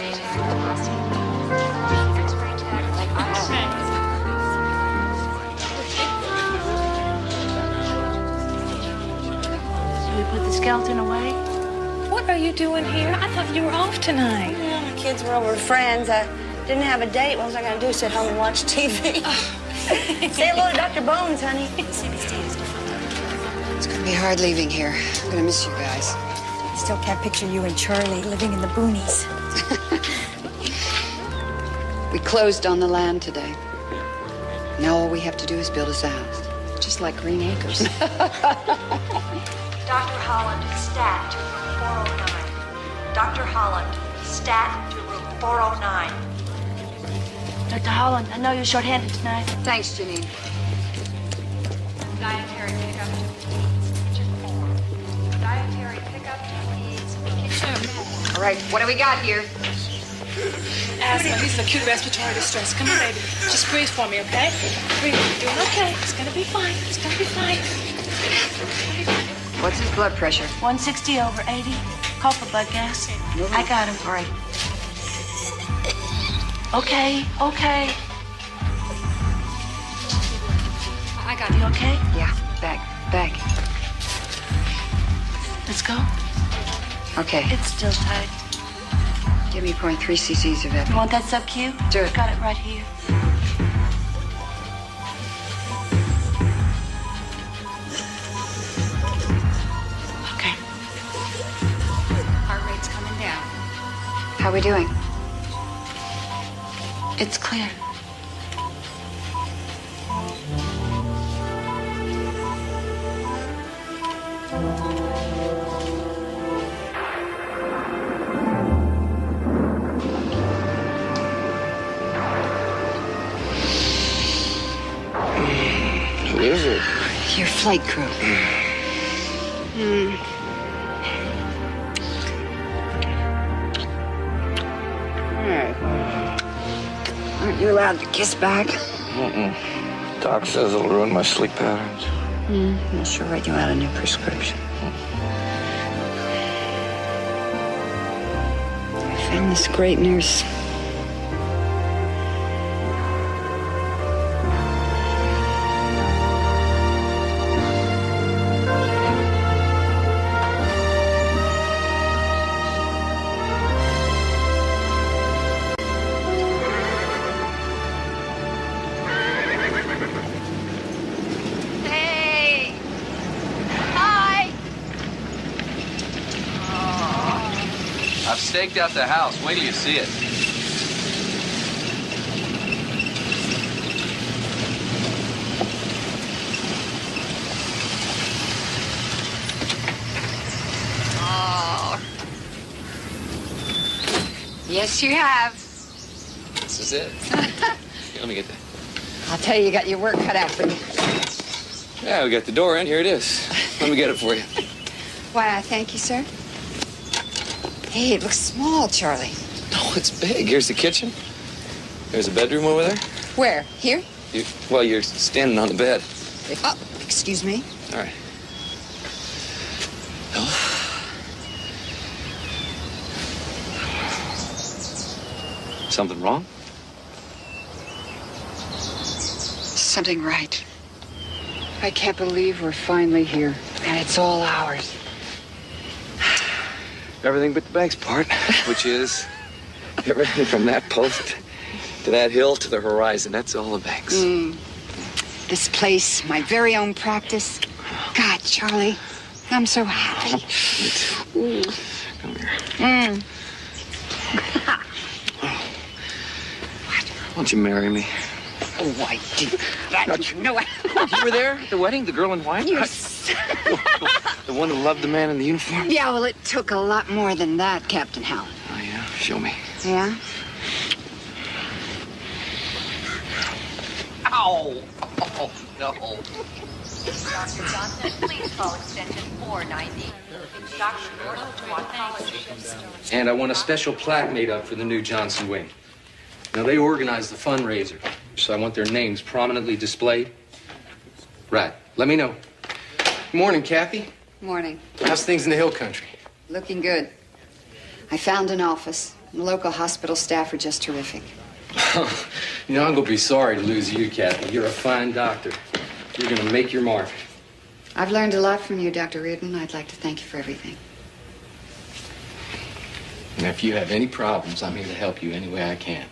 we put the skeleton away? What are you doing here? I thought you were off tonight. Yeah, my kids were over with friends. I didn't have a date. What was I going to do? Sit home and watch TV? Say hello to Dr. Bones, honey. It's going to be hard leaving here. I'm going to miss you guys. Still can't picture you and Charlie living in the boonies. We closed on the land today. Now all we have to do is build us a house. Just like Green Acres. Dr. Holland, stat to room 409. Dr. Holland, stat to room 409. Dr. Holland, I know you're short-handed tonight. Thanks, Janine. Dietary pickup to 4. Dietary pickup is kitchen. All right, what do we got here? Asthma. He's in acute respiratory distress. Come here, baby. Just breathe for me, okay? Breathe. You're doing okay. It's gonna be fine. It's gonna be fine. What's his blood pressure? 160 over 80. Call for blood gas. I got him. All right. Okay. I got You okay? Yeah, bag. Let's go. Okay, It's still tight. give me 0.3 cc's of You epi. want that sub-Q? Do it. Got it right here. Okay. Heart rate's coming down. How we doing? It's clear. Who is it? Your flight crew. Aren't you allowed to kiss back? Doc says it'll ruin my sleep patterns. We'll sure write you out a new prescription. I found this great nurse. Hey! Hi! I've staked out the house. Wait till you see it. Yes, you have. This is it. Here, let me get that. I'll tell you, you got your work cut out for you. Yeah, we got the door in. Here it is. Let me get it for you. Why, I thank you, sir. Hey, it looks small, Charlie. No, it's big. Here's the kitchen. There's a bedroom over there. Where? Here? You're standing on the bed. Oh, excuse me. All right. No. Something wrong? Something right. I can't believe we're finally here, and it's all ours. Everything but the bank's part, which is everything from that post to that hill to the horizon. That's all the bank's. This place, my very own practice. God, Charlie, I'm so happy. Me too. Come here. Why don't you marry me? Oh, I did that. You know what? You were there at the wedding? The girl in white? The one who loved the man in the uniform? Yeah, well, it took a lot more than that, Captain Hal. Oh, yeah? Show me. Yeah? Ow! Oh, no. Dr. Johnson, please call extension 490. It's Dr. Norton to oncology. And I want a special plaque made up for the new Johnson wing. Now, they organized the fundraiser, so I want their names prominently displayed. Right. Let me know. Good morning, Kathy. Morning. How's things in the hill country? Looking good. I found an office. The local hospital staff are just terrific. You know, I'm going to be sorry to lose you, Kathy. You're a fine doctor. You're going to make your mark. I've learned a lot from you, Dr. Reardon. I'd like to thank you for everything. And if you have any problems, I'm here to help you any way I can.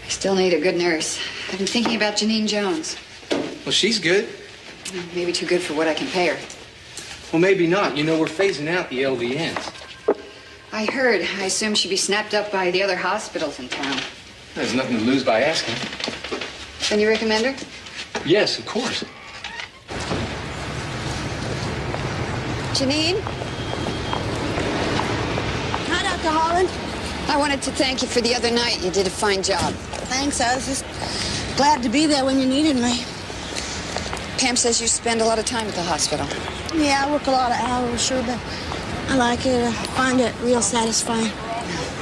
I still need a good nurse. I've been thinking about Janine Jones. Well, she's good. Maybe too good for what I can pay her. Well, maybe not. You know, we're phasing out the LVNs. I heard. I assume she'd be snapped up by the other hospitals in town. There's nothing to lose by asking. Then you recommend her? Yes, of course. Janine? Hi, Dr. Holland. I wanted to thank you for the other night. You did a fine job. Thanks. I was just glad to be there when you needed me. Pam says you spend a lot of time at the hospital. Yeah, I work a lot of hours, sure, but I like it. I find it real satisfying.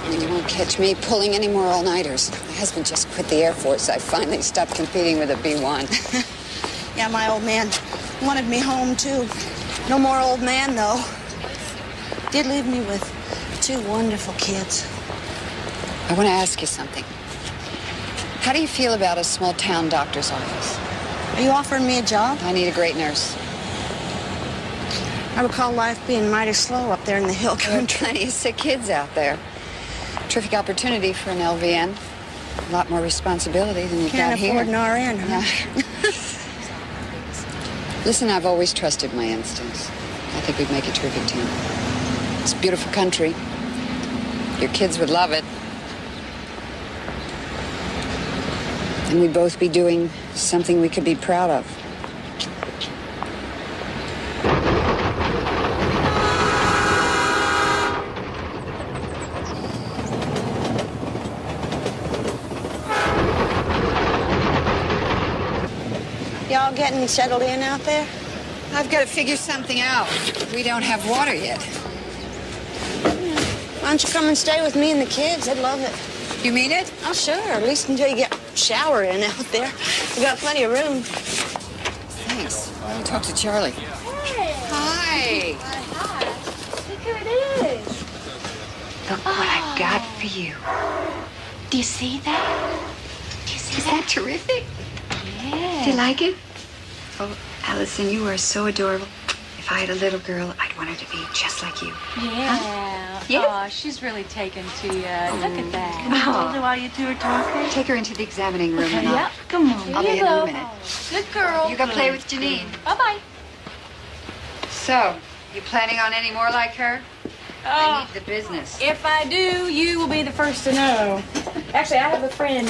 You won't catch me pulling any more all-nighters. My husband just quit the Air Force. I finally stopped competing with a B-1. Yeah, my old man wanted me home, too. No more old man, though. Did leave me with 2 wonderful kids. I want to ask you something. How do you feel about a small-town doctor's office? Are you offering me a job? I need a great nurse. I recall life being mighty slow up there in the hill There are country. plenty of sick kids out there. Terrific opportunity for an LVN. A lot more responsibility than you've Can't got here. afford an RN, huh? Listen, I've always trusted my instincts. I think we'd make a terrific team. It's a beautiful country. Your kids would love it. And we'd both be doing something we could be proud of. Y'all getting settled in out there? I've got to figure something out. We don't have water yet. Why don't you come and stay with me and the kids? They'd love it. You mean it? Oh, sure. At least until you get a shower in out there. We got plenty of room. Thanks. Let me talk to Charlie. Hi. Hi. Look who it is. Look what I've got for you. Do you see that? Do you see Is that terrific? Yeah. Do you like it? Oh, Allison, you are so adorable. If I had a little girl, I'd want her to be just like you. Yeah. Huh? Yeah? Oh, she's really taken to you. Look at that. Can I hold her while you two are talking? Take her into the examining room and Yep, come on. I'll be in a minute. Good girl. You go play with Janine. Bye-bye. So, you planning on any more like her? I need the business. If I do, you will be the first to know. Actually, I have a friend,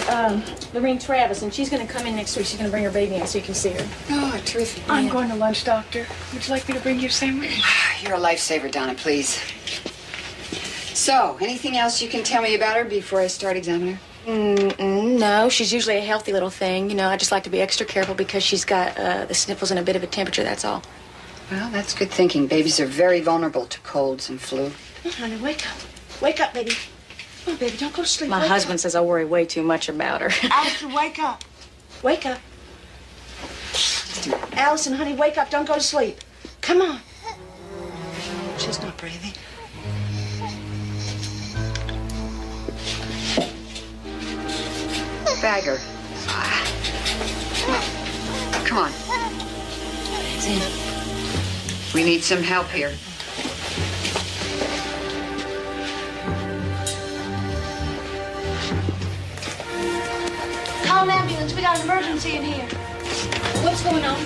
Lorene Travis, and she's going to come in next week. She's going to bring her baby in so you can see her. Oh, terrific. I'm going to lunch, Doctor. Would you like me to bring you a sandwich? You're a lifesaver, Donna, please. So, anything else you can tell me about her before I start examining her? No, she's usually a healthy little thing. You know, I just like to be extra careful because she's got the sniffles and a bit of a temperature, that's all. Well, that's good thinking. Babies are very vulnerable to colds and flu. Oh, honey, wake up. Wake up, baby. Come on, baby, don't go to sleep. My Wake husband says I worry way too much about her. up. Allison, wake up. Wake up. Allison, honey, wake up. Don't go to sleep. Come on. She's not breathing. Bagger. Come on. We need some help here. Call an ambulance. We got an emergency in here. What's going on?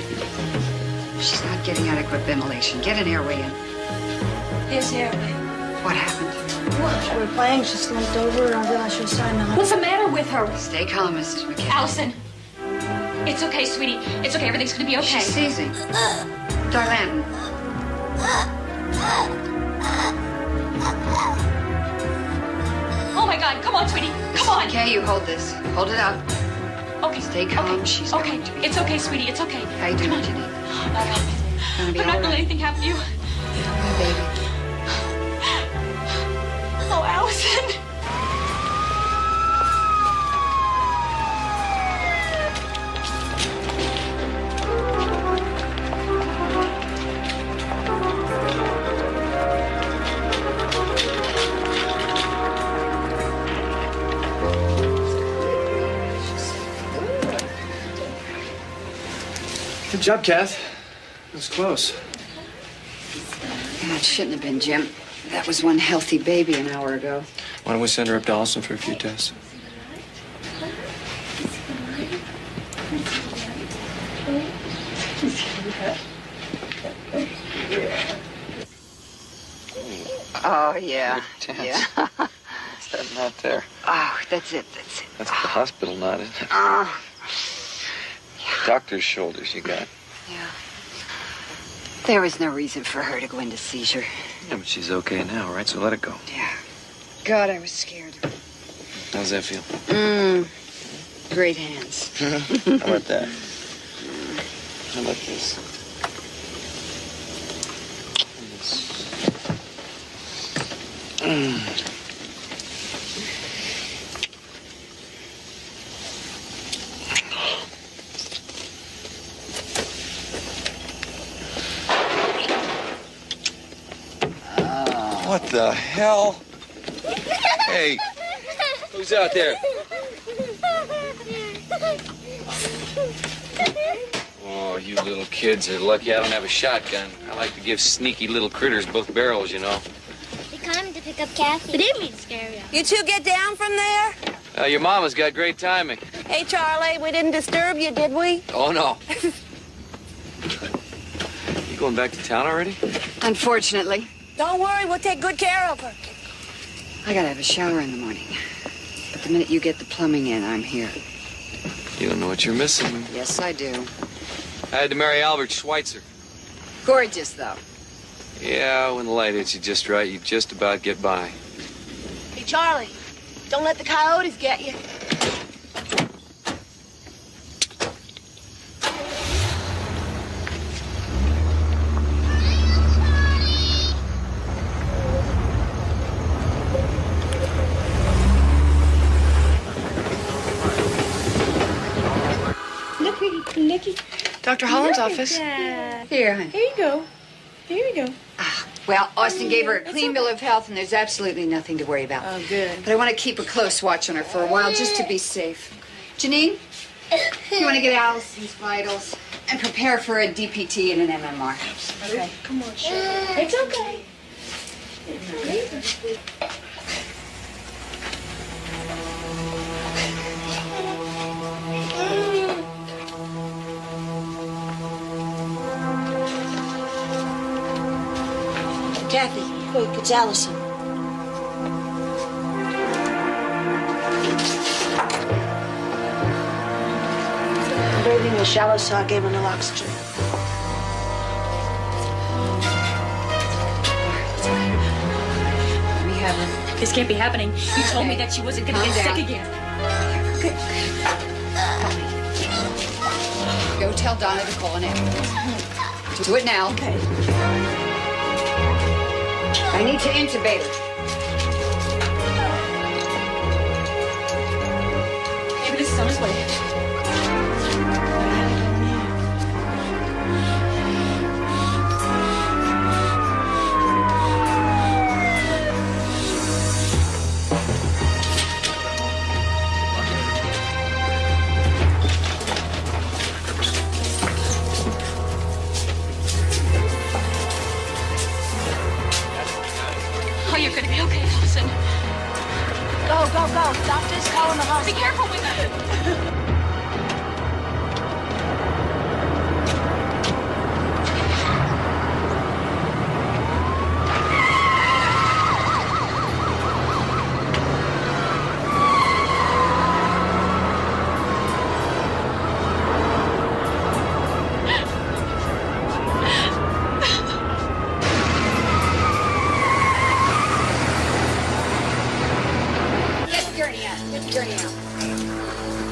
She's not getting adequate ventilation. Get an airway in. Yes, airway. What happened? We were playing. She slumped over, and I realized she was starting to... What's the matter with her? Stay calm, Mrs. McKenna. Allison. It's okay, sweetie. It's okay. Everything's going to be okay. She's seizing. Darlene. Oh, my God. Come on, sweetie. Come on. Okay, you hold this. Hold it up. Okay. Stay calm. Okay. She's okay. going to be. It's okay, sweetie. It's okay. How you doing, Come on. Janine? I'm not Gonna be going all to let right. anything happen to you. My baby. Oh, Allison. Good job, Kath. It was close. It shouldn't have been, Jim. That was one healthy baby an hour ago. Why don't we send her up to Austin for a few tests? Oh, yeah. Yeah. What's that knot there? Oh, that's it. That's it. That's the hospital knot, isn't it? Oh. Doctor's shoulders you got. Yeah. There was no reason for her to go into seizure. Yeah, but she's okay now, right? So let it go. Yeah. God, I was scared. How's that feel? Great hands. How about that? How about this? What the hell? Hey, who's out there? Oh, you little kids are lucky I don't have a shotgun. I like to give sneaky little critters both barrels, you know. We come to pick up Kathy. We didn't mean to scare you. You two get down from there? Your mama's got great timing. Hey, Charlie, we didn't disturb you, did we? Oh, no. You going back to town already? Unfortunately. Don't worry, we'll take good care of her. I gotta have a shower in the morning. But the minute you get the plumbing in, I'm here. You don't know what you're missing. Yes, I do. I had to marry Albert Schweitzer. Gorgeous, though. Yeah, when the light hits you just right, you just about get by. Hey, Charlie, don't let the coyotes get you. Nikki. Dr. Holland's office. Here, honey. Here you go. Here you go. Well, Austin gave her a clean bill of health, and there's absolutely nothing to worry about. Oh, good. But I want to keep a close watch on her for a while, just to be safe. Janine, you want to get Allison's vitals and prepare for a DPT and an MMR. Okay. Come on, Cheryl. It's okay. Kathy, quick, it's Allison. I'm breathing was shallow, so I gave him no oxygen. Let me have her. This can't be happening. You told me that she wasn't going to get sick again. Go tell Donna to call an ambulance. Do it now. Okay. I need to intubate her. Maybe this is on his way. Oh, you're gonna be okay, Allison. Go, go, go. Doctor's calling the Be hospital. careful with that.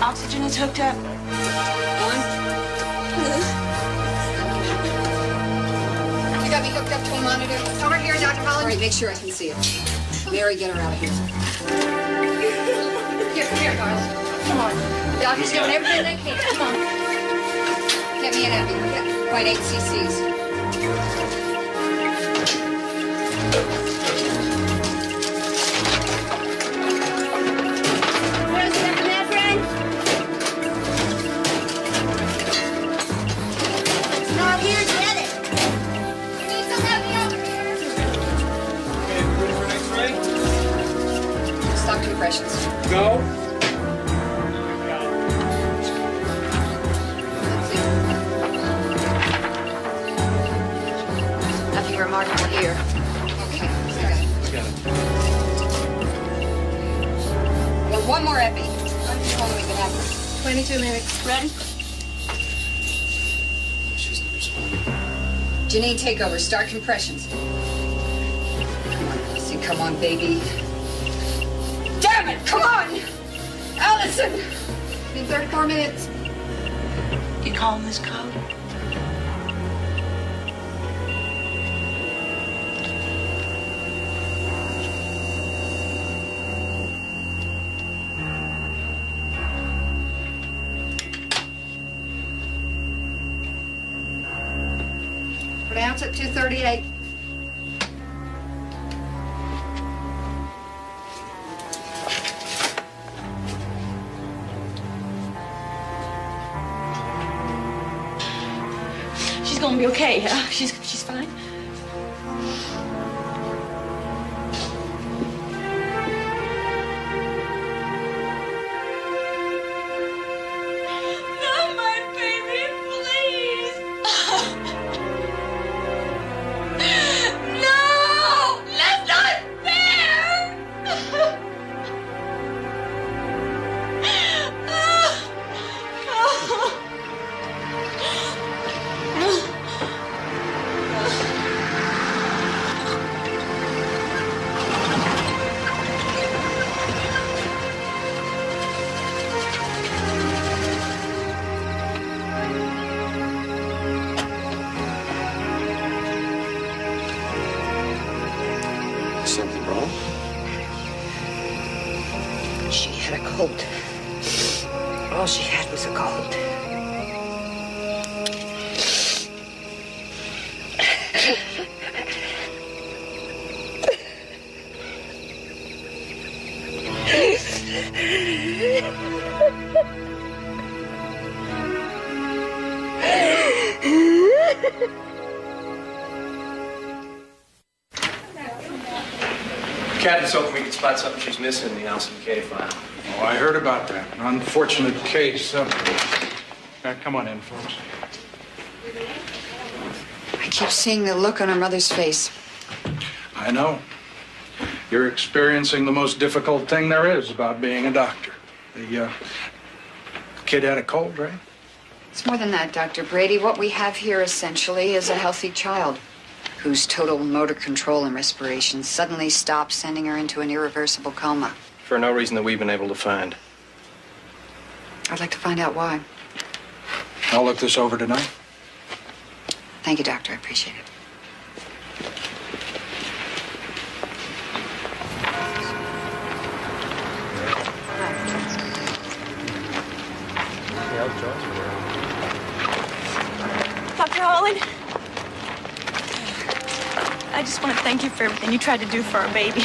Oxygen is hooked up. You got me hooked up to a monitor. Over here, Dr. Holland. All right, make sure I can see it. Mary, get her out of here. Here, darling. Come on. The doctor's doing everything they can. Come on. Get me an epi. Get 0.8 cc's. Stop compressions. Go. Nothing remarkable here. Okay. Well, one more epi. How long we can have her? 22 minutes. Ready? She's not responding. Janine, take over. Start compressions. Come on, Allison. Come on, baby. Damn it! Come on! Allison! In 34 minutes. You calling this code? Pronounce it 238. She's gonna be okay. She's fine. Not my baby, please. No, that's not fair. Something wrong? She had a cold. All she had was a cold. Captain's hoping we can spot something she's missing in the Allison McKay file. Oh, I heard about that. An unfortunate case. Come on in, folks. I keep seeing the look on her mother's face. I know. You're experiencing the most difficult thing there is about being a doctor. The kid had a cold, right? It's more than that, Dr. Brady. What we have here essentially is a healthy child whose total motor control and respiration suddenly stops, sending her into an irreversible coma. For no reason that we've been able to find. I'd like to find out why. I'll look this over tonight. Thank you, Doctor. I appreciate it. Dr. Holland, I just want to thank you for everything you tried to do for our baby.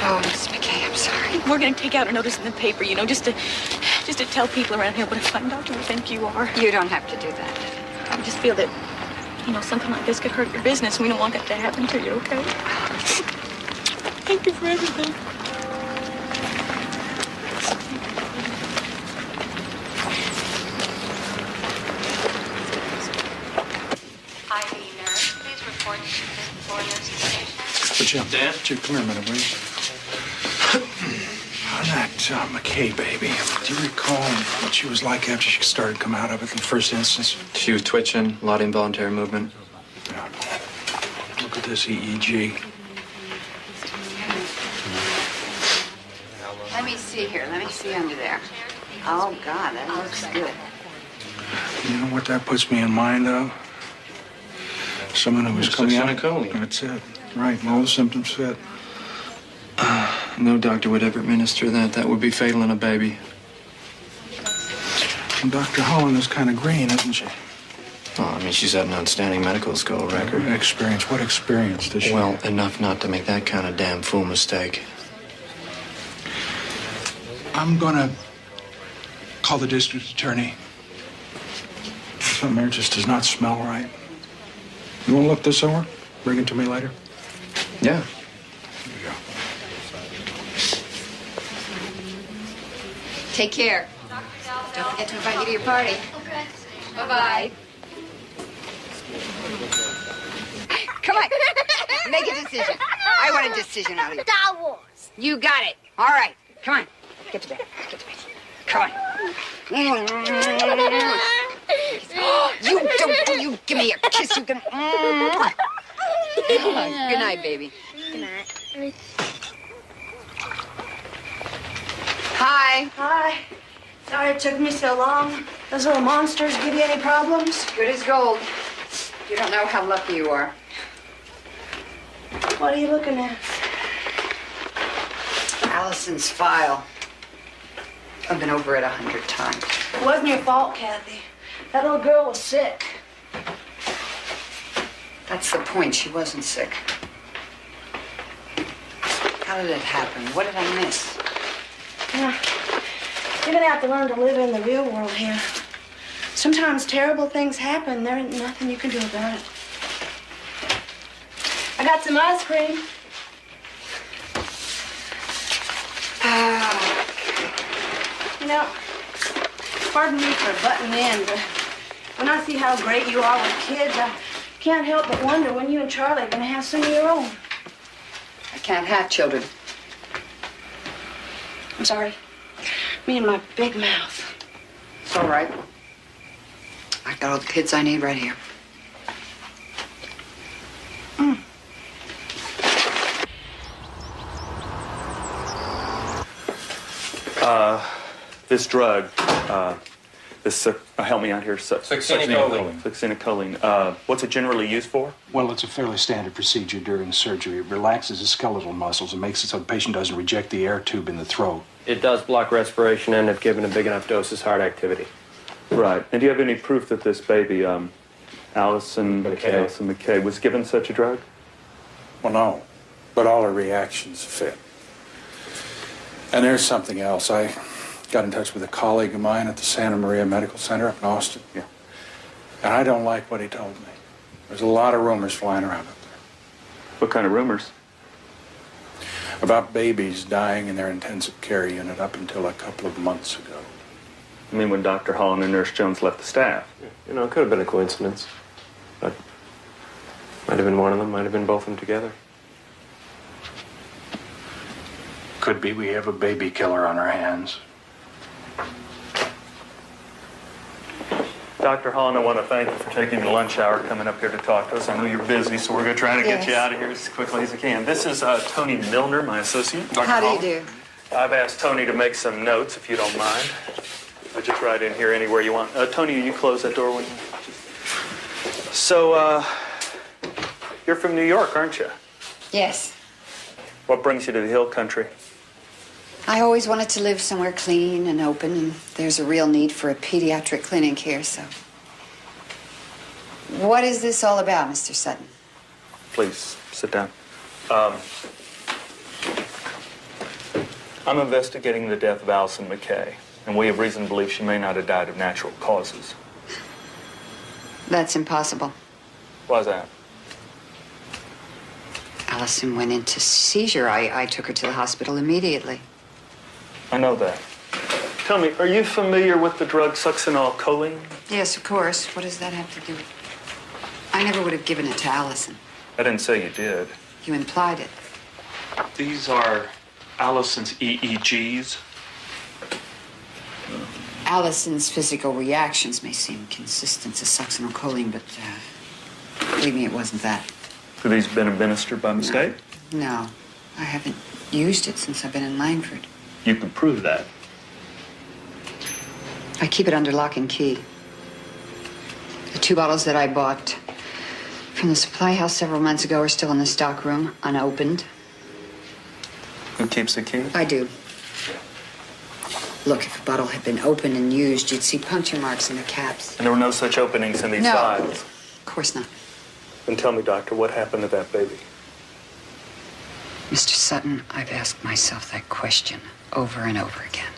Oh, Miss McKay, I'm sorry. We're going to take out a notice in the paper, you know, just to tell people around here what a fine doctor we think you are. You don't have to do that. I just feel that, you know, something like this could hurt your business. We don't want that to happen to you, okay? Thank you for everything. IV nurse, please report to the fifth floor nursing station. But Jim, Jim, come here a minute, will you? On that McKay baby, do you recall what she was like after she started to come out of it in the first instance? She was twitching, a lot of involuntary movement. Yeah. Look at this EEG. Let me see here. Let me see under there. Oh, God, that looks good. You know what that puts me in mind of? Someone who was coming out. Choline. That's it. Right, all the symptoms fit. No doctor would ever administer that. That would be fatal in a baby. And Dr. Holland is kind of green, isn't she? Oh, I mean, she's had an outstanding medical school record. Experience. What experience does she Well, have? enough not to make that kind of damn fool mistake. I'm gonna call the district attorney. Something there just does not smell right. You want to look this over? Bring it to me later? Yeah. Here you go. Take care. Don't forget to invite me to your party. Okay. Bye-bye. Come on. Make a decision. I want a decision out of you. Star Wars. You got it. All right. Come on. Get to bed. Get to bed. Come on. You give me a kiss. You can. Good night, baby. Good night. Hi. Hi. Sorry it took me so long. Those little monsters give you any problems? Good as gold. You don't know how lucky you are. What are you looking at? Allison's file. I've been over it 100 times. It wasn't your fault, Kathy. That little girl was sick. That's the point. She wasn't sick. How did it happen? What did I miss? Yeah. You're gonna have to learn to live in the real world here. Sometimes terrible things happen. There ain't nothing you can do about it. I got some ice cream. You know, pardon me for butting in, but when I see how great you are with kids, I can't help but wonder when you and Charlie are gonna have some of your own. I can't have children. I'm sorry. Me and my big mouth. It's all right. I've got all the kids I need right here. This drug, help me out here. Succinylcholine. What's it generally used for? Well, it's a fairly standard procedure during surgery. It relaxes the skeletal muscles and makes it so the patient doesn't reject the air tube in the throat. It does block respiration and, if given a big enough dose, is heart activity. Right. And do you have any proof that this baby, Allison McKay, was given such a drug? Well, no. But all her reactions fit. And there's something else. I got in touch with a colleague of mine at the Santa Maria Medical Center up in Austin. Yeah. And I don't like what he told me. There's a lot of rumors flying around up there. What kind of rumors? About babies dying in their intensive care unit up until a couple of months ago. I mean, when Dr. Holland and Nurse Jones left the staff. You know, it could have been a coincidence. But might have been one of them, might have been both of them together. Could be we have a baby killer on our hands. Dr. Holland, I want to thank you for taking the lunch hour, coming up here to talk to us. I know you're busy, so we're going to try to get you out of here as quickly as we can. This is Tony Milner, my associate. Dr. How do Holland. you do? I've asked Tony to make some notes, if you don't mind. I just write in here anywhere you want. Tony, you close that door when you... So, you're from New York, aren't you? Yes. What brings you to the hill country? I always wanted to live somewhere clean and open, and there's a real need for a pediatric clinic here, so. What is this all about, Mr. Sutton? Please, sit down. I'm investigating the death of Allison McKay, and we have reason to believe she may not have died of natural causes. That's impossible. Why's that? Allison went into seizure. I took her to the hospital immediately. I know that. Tell me, are you familiar with the drug succinylcholine? Yes, of course. What does that have to do with... I never would have given it to Allison. I didn't say you did. You implied it. These are Allison's EEGs. Allison's physical reactions may seem consistent to succinylcholine, but believe me, it wasn't that. Have these been administered by mistake? No. I haven't used it since I've been in Langford. You can prove that. I keep it under lock and key. The 2 bottles that I bought from the supply house several months ago are still in the stock room, unopened. Who keeps the key? I do. Look, if a bottle had been opened and used, you'd see puncture marks in the caps. And there were no such openings in these files? Of course not. Then tell me, Doctor, what happened to that baby? Mr. Sutton, I've asked myself that question over and over again.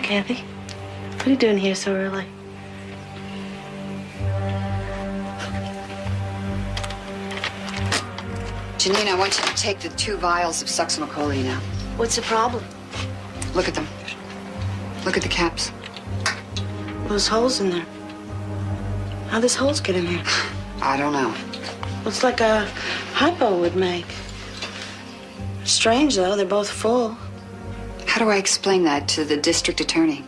Hi, Kathy. What are you doing here so early? Janine, I want you to take the 2 vials of succinylcholine now. What's the problem? Look at them. Look at the caps. Those holes in there. How'd those holes get in here? I don't know. Looks like a hypo would make. Strange, though. They're both full. How do I explain that to the district attorney?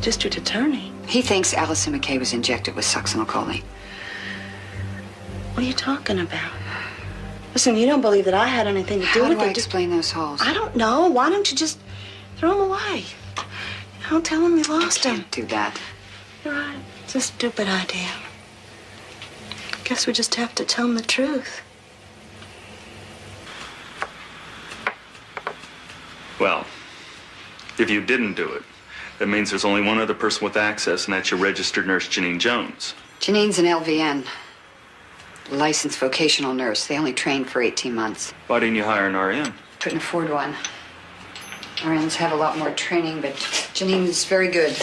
District attorney? He thinks Allison McKay was injected with succinylcholine. What are you talking about? Listen, you don't believe that I had anything to do with it. How do I explain those holes? I don't know. Why don't you just throw them away? Don't tell him you lost them. Do that. You're right. It's a stupid idea. Guess we just have to tell him the truth. Well, if you didn't do it, that means there's only one other person with access, and that's your registered nurse, Janine Jones. Janine's an LVN. Licensed vocational nurse. They only trained for 18 months. Why didn't you hire an RN? Couldn't afford one. RNs have a lot more training, but Janine's very good.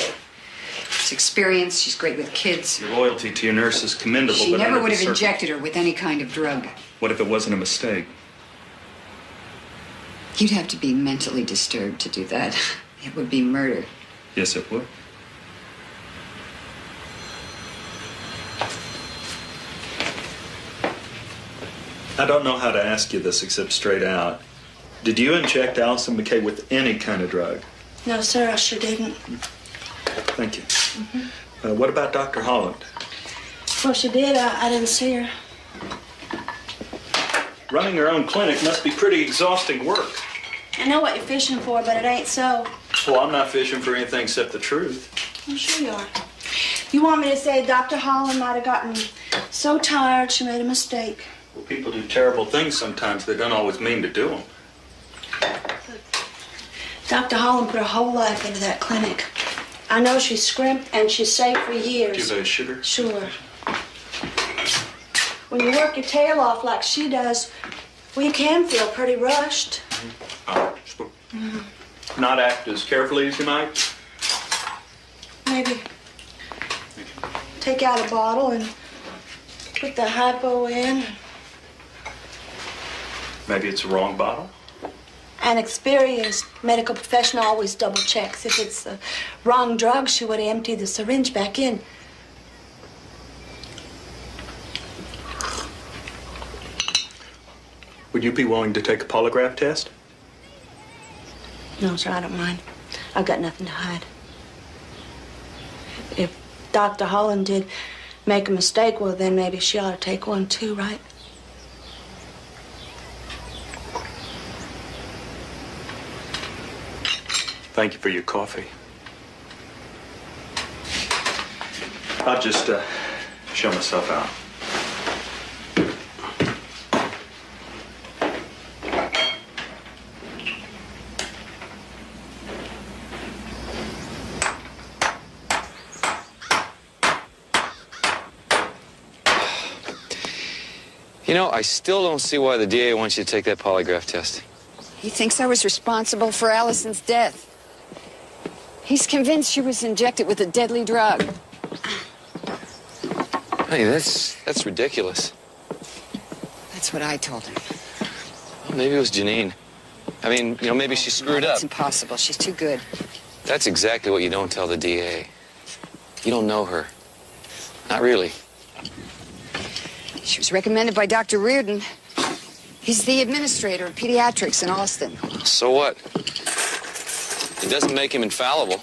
She's experienced. She's great with kids. Your loyalty to your nurse is commendable, She but never under would the have injected her with any kind of drug. What if it wasn't a mistake? You'd have to be mentally disturbed to do that. It would be murder. Yes, it would. I don't know how to ask you this except straight out. Did you inject Allison McKay with any kind of drug? No, sir, I sure didn't. Thank you. What about Dr. Holland? Well, she did. I didn't see her. Running your own clinic must be pretty exhausting work. I know what you're fishing for, but it ain't so. Well, I'm not fishing for anything except the truth. I'm sure you are. You want me to say Dr. Holland might have gotten so tired she made a mistake? Well, people do terrible things sometimes. They don't always mean to do them. Dr. Holland put her whole life into that clinic. I know she's scrimped and she's safe for years. Give her a sugar? Sure. When you work your tail off like she does, well, you can feel pretty rushed. Not act as carefully as you might? Maybe take out a bottle and put the hypo in. Maybe it's the wrong bottle? An experienced medical professional always double checks. If it's the wrong drug, she would empty the syringe back in. Would you be willing to take a polygraph test? No, sir, I don't mind. I've got nothing to hide. If Dr. Holland did make a mistake, well, then maybe she ought to take one too, right? Thank you for your coffee. I'll just show myself out. You know, I still don't see why the DA wants you to take that polygraph test. He thinks I was responsible for Allison's death. He's convinced she was injected with a deadly drug. Hey, that's ridiculous. That's what I told him. Well, maybe it was Janine. I mean, you know, maybe she screwed up. It's impossible. She's too good. That's exactly what you don't tell the DA. You don't know her. Not really. She was recommended by Dr. Reardon. He's the administrator of pediatrics in Austin. So what? It doesn't make him infallible.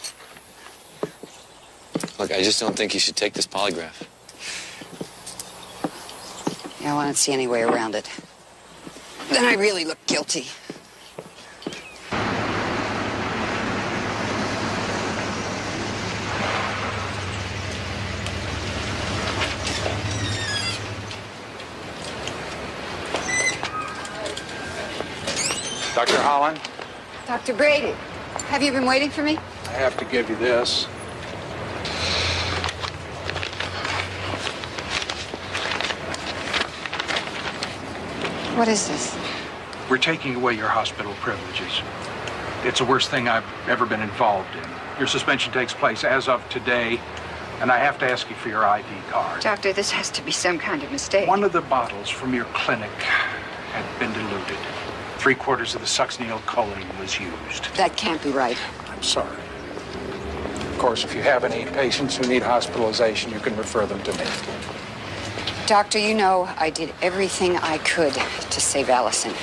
Look, I just don't think you should take this polygraph. Yeah, well, I don't see any way around it. Then I really look guilty. Dr. Holland, Dr. Brady, have you been waiting for me? I have to give you this. What is this? We're taking away your hospital privileges. It's the worst thing I've ever been involved in. Your suspension takes place as of today, and I have to ask you for your ID card. Doctor, this has to be some kind of mistake. One of the bottles from your clinic had been diluted. 3/4 of the succinylcholine was used. That can't be right. I'm sorry. Of course, if you have any patients who need hospitalization, you can refer them to me. Doctor, you know I did everything I could to save Allison.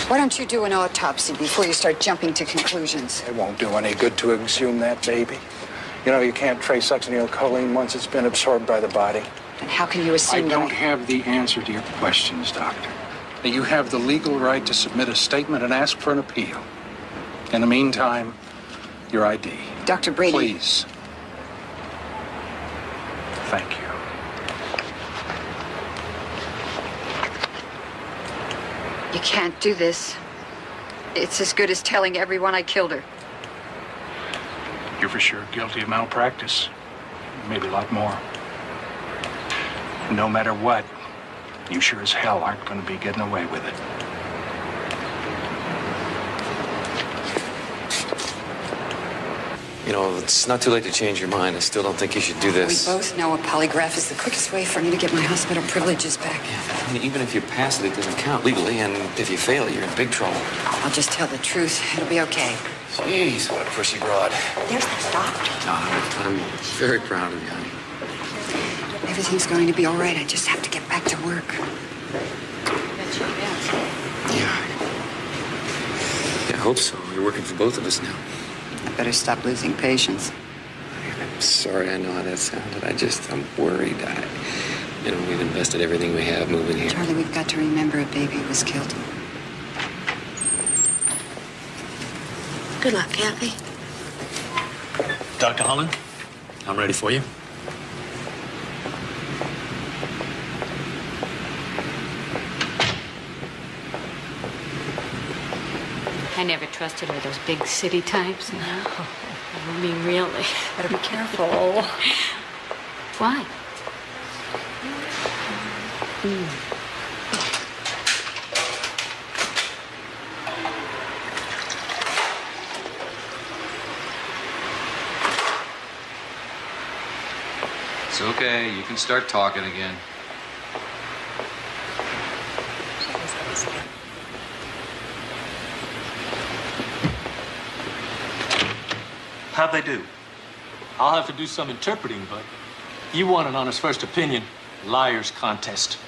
Why don't you do an autopsy before you start jumping to conclusions? It won't do any good to exhume that baby. You know, you can't trace succinylcholine once it's been absorbed by the body. Then how can you assume that? I don't have the answer to your questions, Doctor. You have the legal right to submit a statement and ask for an appeal. In the meantime, your ID. Dr. Brady. Please. Thank you. You can't do this. It's as good as telling everyone I killed her. You're for sure guilty of malpractice. Maybe a lot more. No matter what, you sure as hell aren't going to be getting away with it. You know, it's not too late to change your mind. I still don't think you should do this. We both know a polygraph is the quickest way for me to get my hospital privileges back. Yeah, I mean, even if you pass it, it doesn't count legally, and if you fail it, you're in big trouble. I'll just tell the truth. It'll be okay. Jeez, what a pushy broad. There's the doctor. No, I'm very proud of you, honey. Everything's going to be all right. I just have to get back to work. Yeah, I hope so. You're working for both of us now. I better stop losing patience. I'm sorry, I know how that sounded. I'm worried. We've invested everything we have moving here. Charlie, we've got to remember a baby was killed. Good luck, Kathy. Dr. Holland, I'm ready for you. I never trusted her, those big city types, you know? I mean, really. Better be careful. Why? It's okay. You can start talking again. How'd they do? I'll have to do some interpreting, but you want an honest first opinion. Liar's contest.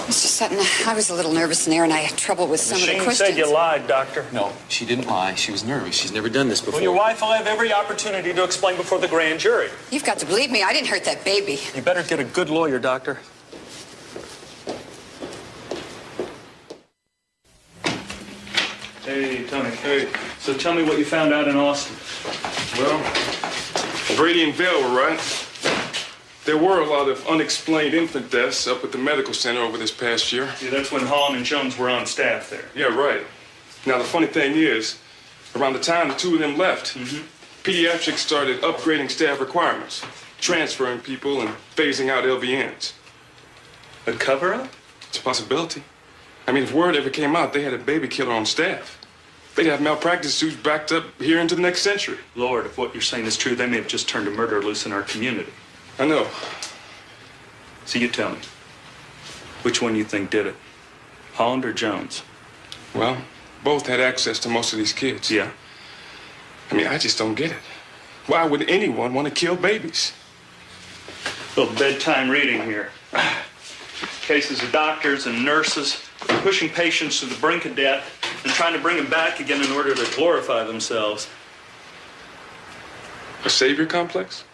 Mr. Sutton, I was a little nervous in there, and I had trouble with some of the questions. Said you lied, Doctor. No, she didn't lie. She was nervous. She's never done this before. Well, your wife will have every opportunity to explain before the grand jury. You've got to believe me. I didn't hurt that baby. You better get a good lawyer, Doctor. Hey, Tony. Hey. So tell me what you found out in Austin. Well, Brady and Vail were right. There were a lot of unexplained infant deaths up at the medical center over this past year. Yeah, that's when Holland and Jones were on staff there. Yeah, right. Now, the funny thing is, around the time the two of them left, pediatrics started upgrading staff requirements, transferring people and phasing out LVNs. A cover-up? It's a possibility. I mean, if word ever came out they had a baby killer on staff, they'd have malpractice suits backed up here into the next century. Lord, if what you're saying is true, they may have just turned a murderer loose in our community. I know. So you tell me, which one you think did it? Holland or Jones? Well, both had access to most of these kids. Yeah. I mean, I just don't get it. Why would anyone want to kill babies? A little bedtime reading here. Cases of doctors and nurses pushing patients to the brink of death and trying to bring them back again in order to glorify themselves. A savior complex?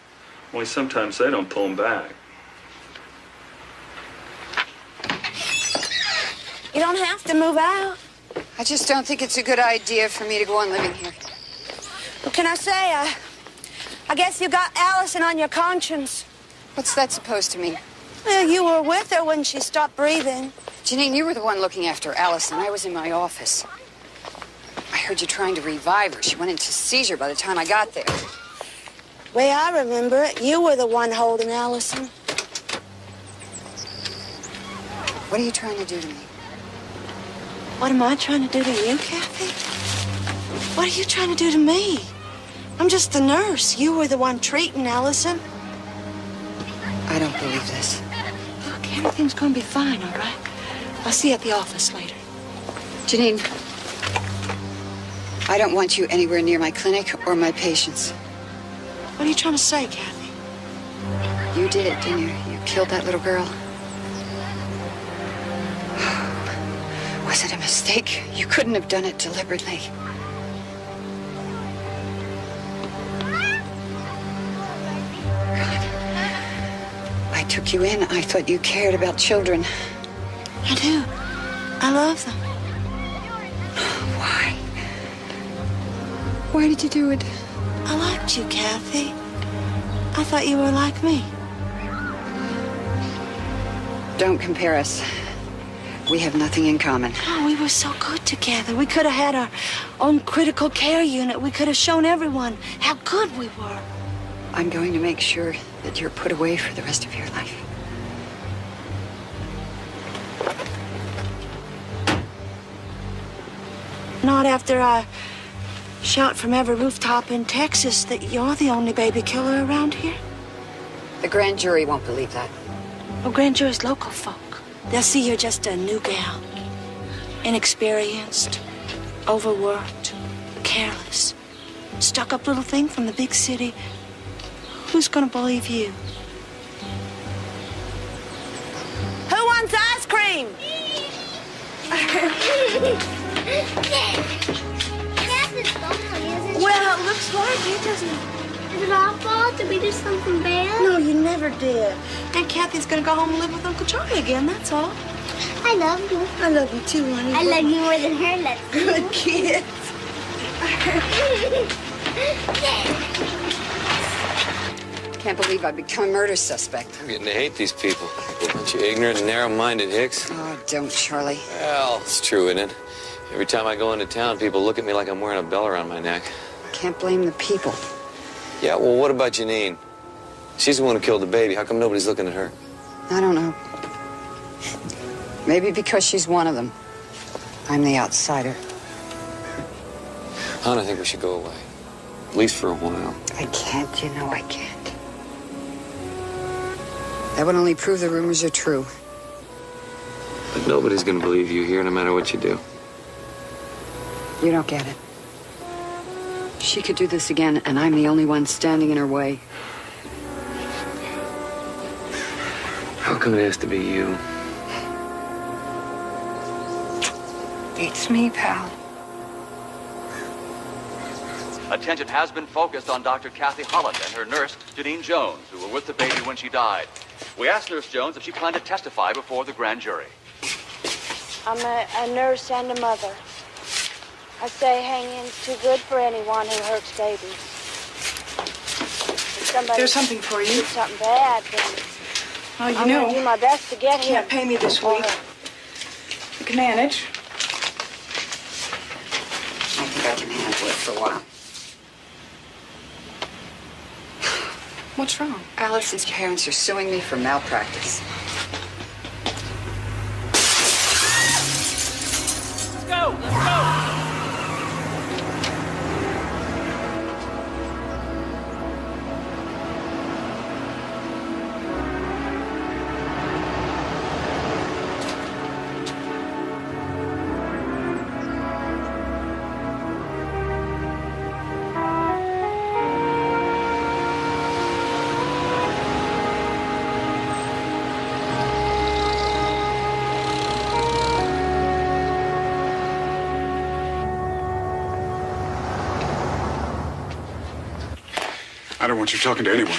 Well, sometimes they don't pull them back. You don't have to move out. I just don't think it's a good idea for me to go on living here. What can I say? I guess you got Allison on your conscience. What's that supposed to mean? Well, you were with her when she stopped breathing. Janine, you were the one looking after Allison. I was in my office. I heard you trying to revive her. She went into seizure by the time I got there. Way I remember it, you were the one holding Allison. What are you trying to do to me? What am I trying to do to you, Kathy? What are you trying to do to me? I'm just the nurse. You were the one treating Allison. I don't believe this. Look, everything's going to be fine, all right? I'll see you at the office later. Janine, I don't want you anywhere near my clinic or my patients. What are you trying to say, Kathy? You did it, didn't you? You killed that little girl. Was it a mistake? You couldn't have done it deliberately. I took you in. I thought you cared about children. I do. I love them. Why? Why did you do it? I liked you, Kathy. I thought you were like me. Don't compare us. We have nothing in common. Oh, we were so good together. We could have had our own critical care unit. We could have shown everyone how good we were. I'm going to make sure that you're put away for the rest of your life. Not after I shout from every rooftop in Texas that you're the only baby killer around here. The grand jury won't believe that. Well, grand jury's local folk. They'll see you're just a new gal. Inexperienced, overworked, careless. Stuck-up little thing from the big city. Who's gonna believe you? Who wants ice cream? Well, it looks like it, doesn't it? Is it our fault? Did we do something bad? No, you never did. And Kathy's gonna go home and live with Uncle Charlie again, that's all. I love you. I love you too, honey. I love you more than her. Let's go. Good kids. Can't believe I've become a murder suspect. I'm getting to hate these people. Aren't you ignorant and narrow-minded, Hicks? Oh, don't, Charlie. Well, it's true, isn't it? Every time I go into town, people look at me like I'm wearing a bell around my neck. Can't blame the people. Yeah, well, what about Janine? She's the one who killed the baby. How come nobody's looking at her? I don't know. Maybe because she's one of them. I'm the outsider. Hon, I think we should go away. At least for a while. I can't, you know I can't. That would only prove the rumors are true. But nobody's gonna believe you here, no matter what you do. You don't get it. She could do this again, and I'm the only one standing in her way. How come it has to be you? It's me, pal. Attention has been focused on Dr. Kathy Holland and her nurse, Janine Jones, who were with the baby when she died. We asked Nurse Jones if she planned to testify before the grand jury. I'm a nurse and a mother. I say hanging's too good for anyone who hurts babies. If somebody There's something for you. did something bad, then Well, you I'm know, gonna do my best to get you him. can't pay me this week. You can manage. I think I can handle it for a while. What's wrong? Allison's parents are suing me for malpractice. Let's go! Let's go! I don't want you talking to anyone.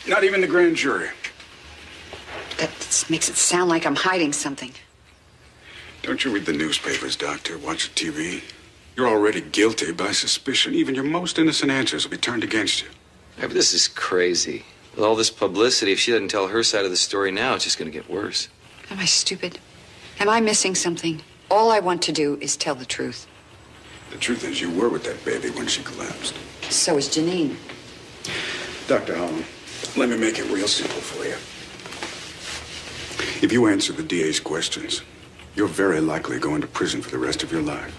Not even the grand jury. That makes it sound like I'm hiding something. Don't you read the newspapers, Doctor? Watch the TV? You're already guilty by suspicion. Even your most innocent answers will be turned against you. Yeah, but this is crazy. With all this publicity, if she doesn't tell her side of the story now, it's just gonna get worse. Am I stupid? Am I missing something? All I want to do is tell the truth. The truth is you were with that baby when she collapsed. So is Janine. Dr. Holland, let me make it real simple for you. If you answer the DA's questions, you're very likely going to prison for the rest of your life.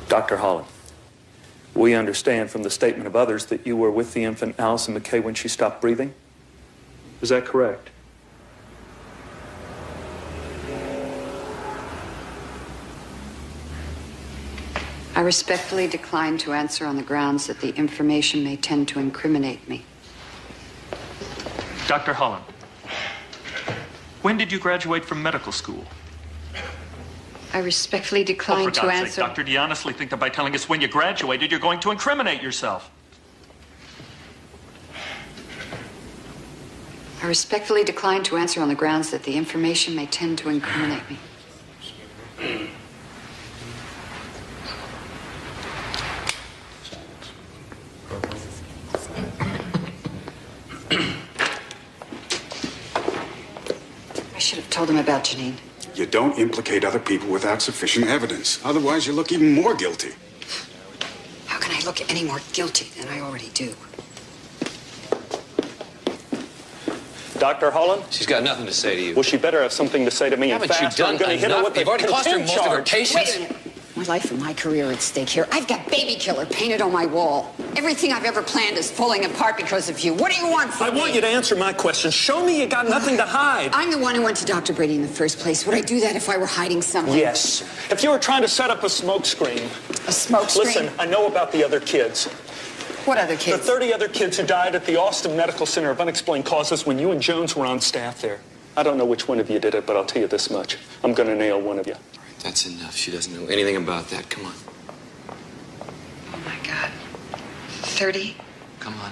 Dr. Holland, we understand from the statement of others that you were with the infant Allison McKay when she stopped breathing. Is that correct? I respectfully decline to answer on the grounds that the information may tend to incriminate me. Dr. Holland, when did you graduate from medical school? I respectfully decline for to God's answer. sake, Doctor, do you honestly think that by telling us when you graduated, you're going to incriminate yourself? I respectfully decline to answer on the grounds that the information may tend to incriminate me. I should have told him about Janine. You don't implicate other people without sufficient evidence. Otherwise, you look even more guilty. How can I look any more guilty than I already do? Dr. Holland? She's got nothing to say to you. Well, she better have something to say to me. Haven't in you fact, done I'm going to hit her enough? with a You've already cost her contempt most of her charge. patience. Wait a minute. My life and my career at stake here. I've got baby killer painted on my wall. Everything I've ever planned is falling apart because of you. What do you want from me? I want you to answer my question. Show me you got nothing to hide. I'm the one who went to Dr. Brady in the first place. Would I do that if I were hiding something? Yes. If you were trying to set up a smoke screen. A smoke screen? Listen, I know about the other kids. What other kids? The 30 other kids who died at the Austin Medical Center of unexplained causes when you and Jones were on staff there. I don't know which one of you did it, but I'll tell you this much. I'm going to nail one of you. That's enough. She doesn't know anything about that. Come on. Oh, my God. 30? Come on.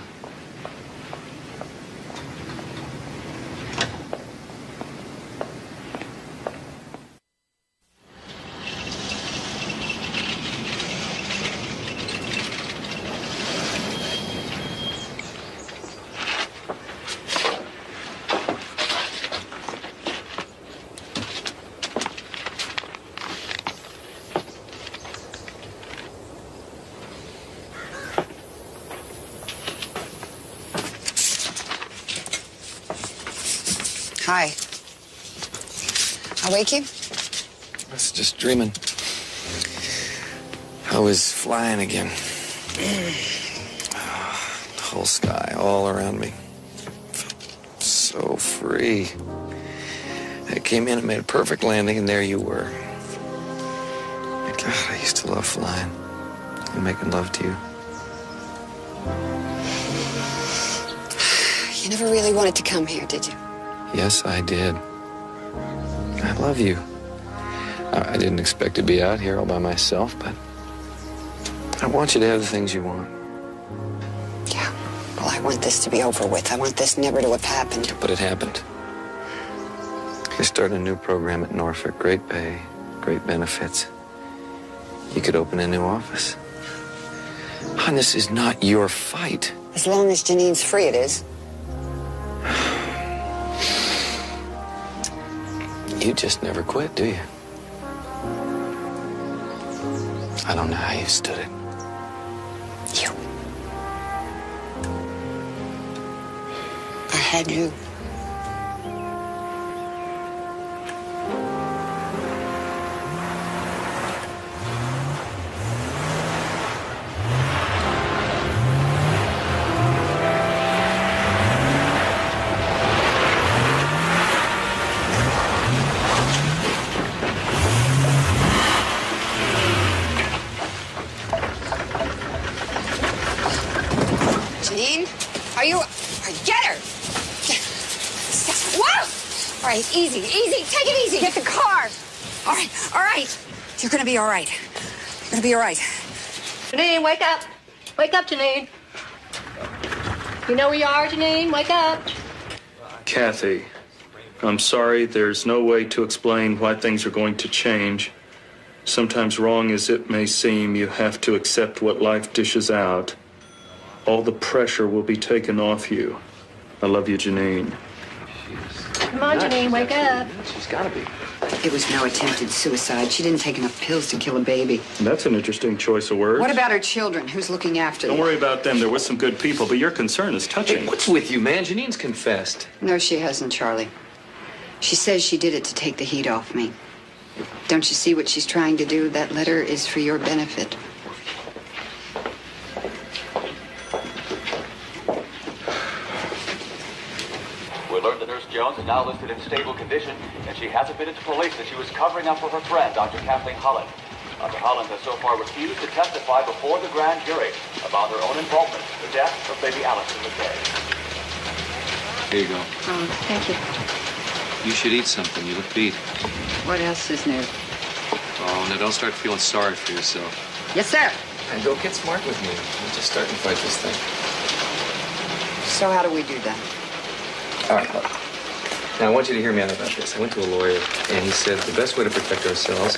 Hi. I wake you? I was just dreaming. I was flying again. The whole sky all around me. Felt so free. I came in and made a perfect landing, and there you were. God, I used to love flying and making love to you. You never really wanted to come here, did you? Yes, I did. I love you. I didn't expect to be out here all by myself, but I want you to have the things you want. Yeah. Well, I want this to be over with. I want this never to have happened. But it happened. They started a new program at Norfolk. Great pay, great benefits. You could open a new office. Hon, this is not your fight. As long as Janine's free, it is. You just never quit, do you? I don't know how you stood it. You. I had you. Get her! Whoa! All right, easy, easy. Take it easy. Get the car. All right. You're gonna be all right. You're gonna be all right. Janine, wake up. Wake up, Janine. You know where you are, Janine? Wake up. Kathy, I'm sorry. There's no way to explain why things are going to change. Sometimes wrong as it may seem, you have to accept what life dishes out. All the pressure will be taken off you. I love you, Janine. Come on, Janine, wake up. She's got to be. It was no attempted suicide. She didn't take enough pills to kill a baby. That's an interesting choice of words. What about her children? Who's looking after them? Don't worry about them. They're with some good people, but your concern is touching. Hey, what's with you, man? Janine's confessed. No, she hasn't, Charlie. She says she did it to take the heat off me. Don't you see what she's trying to do? That letter is for your benefit. We learned that Nurse Jones is now listed in stable condition, and she has admitted to police that she was covering up for her friend, Dr. Kathleen Holland. Dr. Holland has so far refused to testify before the grand jury about her own involvement in the death of baby Allison McKay. Here you go. Oh, thank you. You should eat something. You look beat. What else is new? Oh, now don't start feeling sorry for yourself. Yes, sir. And go get smart with me. We'll just start and fight this thing. So how do we do that? All right, look. Now, I want you to hear me out about this. I went to a lawyer, and he said the best way to protect ourselves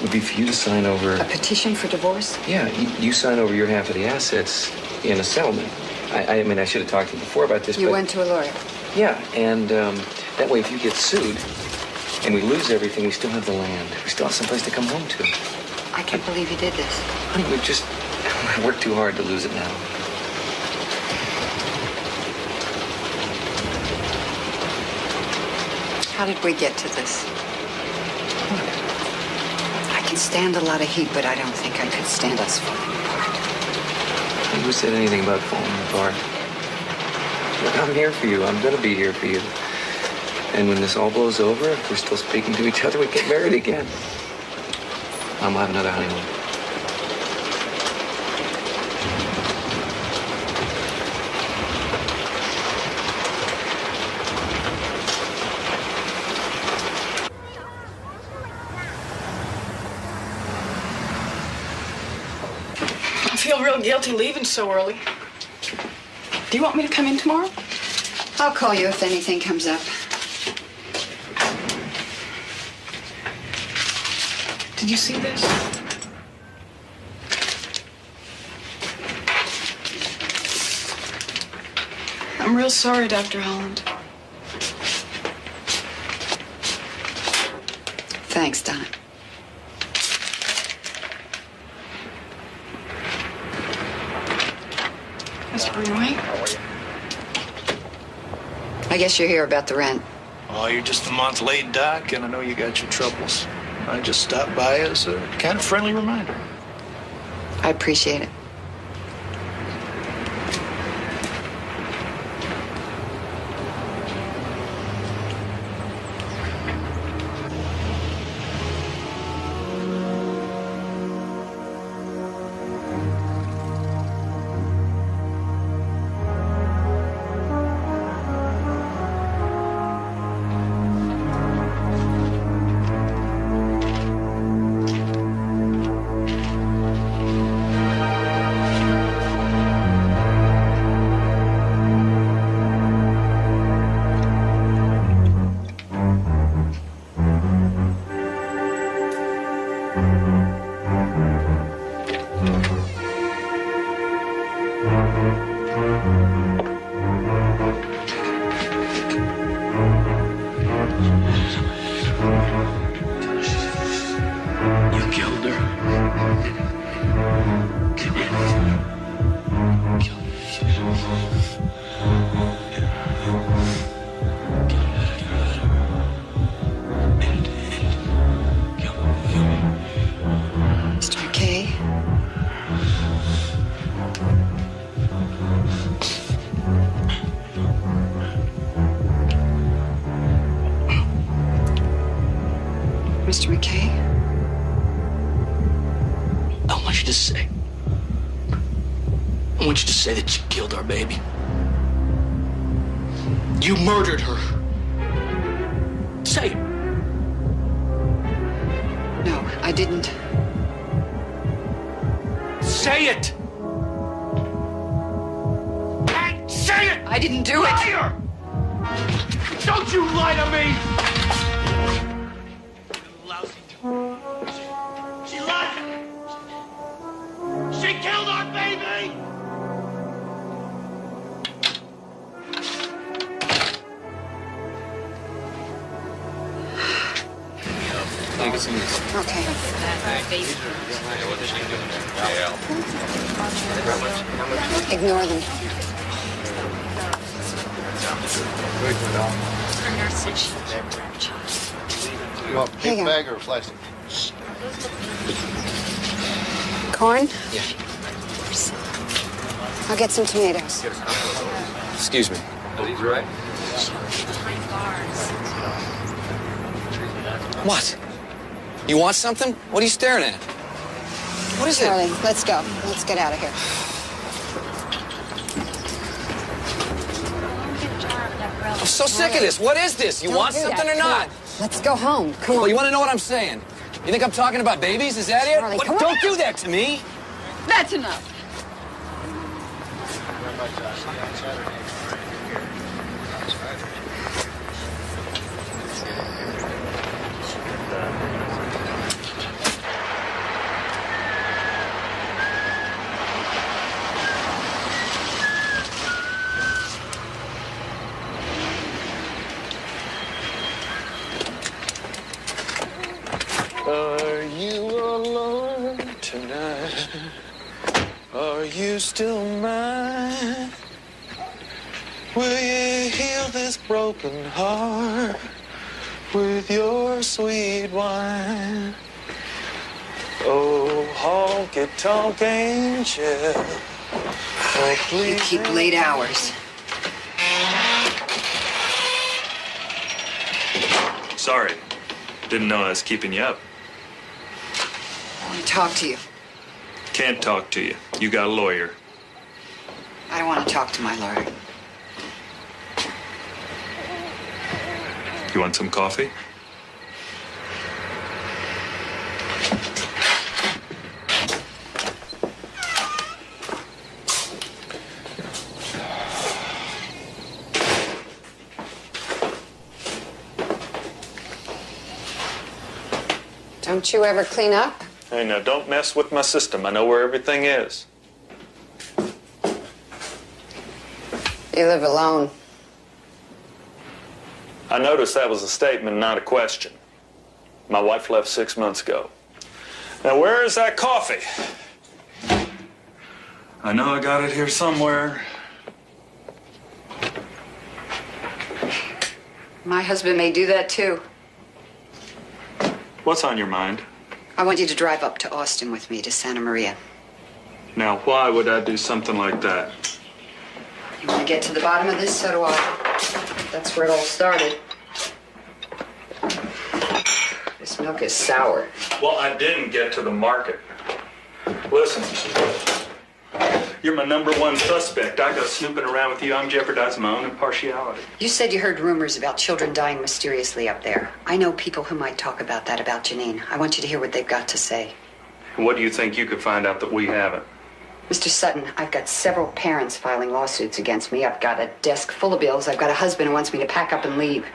would be for you to sign over... A petition for divorce? Yeah, you sign over your half of the assets in a settlement. I mean, I should have talked to you before about this, You went to a lawyer? Yeah, and that way if you get sued and we lose everything, we still have the land. We still have someplace to come home to. I can't believe you did this. Honey, we've just worked too hard to lose it now. How did we get to this? I can stand a lot of heat, but I don't think I could stand us falling apart. Who said anything about falling apart? Look, I'm here for you. I'm going to be here for you. And when this all blows over, if we're still speaking to each other, we get married again. We'll have another honeymoon. I feel real guilty leaving so early. Do you want me to come in tomorrow? I'll call you if anything comes up. Did you see this? I'm real sorry, Dr. Holland. Thanks, Donna. Mr. Greenway? I guess you're here about the rent. Oh, you're just a month late, Doc, and I know you got your troubles. I just stopped by as a kind of friendly reminder. I appreciate it. Mr. McKay? I want you to say. I want you to say that you killed our baby. You murdered her. Say it. No, I didn't. Say it! Hey, say it! I didn't do it! Liar! Don't you lie to me! She lied! She killed our baby! some of these. Okay. Ignore them. Her nurse said she You want a Here you big go. bag or a plastic? Corn? Yeah. I'll get some tomatoes. Excuse me. Are these right? What? You want something? What are you staring at? What is Charlie, it? let's go. Let's get out of here. I'm so sick of this. What is this? You Don't want do something that. or Come not? on. Let's go home. Come on. Well, you want to know what I'm saying? You think I'm talking about babies? Is that it? Charlie, What? come on. Don't do that to me. That's enough. Are you alone tonight? Are you still mine? Will you heal this broken heart with your sweet wine? Oh, honky-tonk angel. Oh, please. You keep late hours. Sorry. Didn't know I was keeping you up. I want to talk to you. Can't talk to you. You got a lawyer. I don't want to talk to my lawyer. You want some coffee? Don't you ever clean up? Hey, now don't mess with my system. I know where everything is. You live alone. I noticed that was a statement, not a question. My wife left 6 months ago. Now, where is that coffee? I know I got it here somewhere. My husband may do that too. What's on your mind? I want you to drive up to Austin with me to Santa Maria. Now, why would I do something like that? You want to get to the bottom of this? So do I. That's where it all started. This milk is sour. Well, I didn't get to the market. Listen, you're my #1 suspect. I go snooping around with you. I'm jeopardizing my own impartiality. You said you heard rumors about children dying mysteriously up there. I know people who might talk about that about Janine. I want you to hear what they've got to say. What do you think you could find out that we haven't? Mr. Sutton, I've got several parents filing lawsuits against me. I've got a desk full of bills. I've got a husband who wants me to pack up and leave.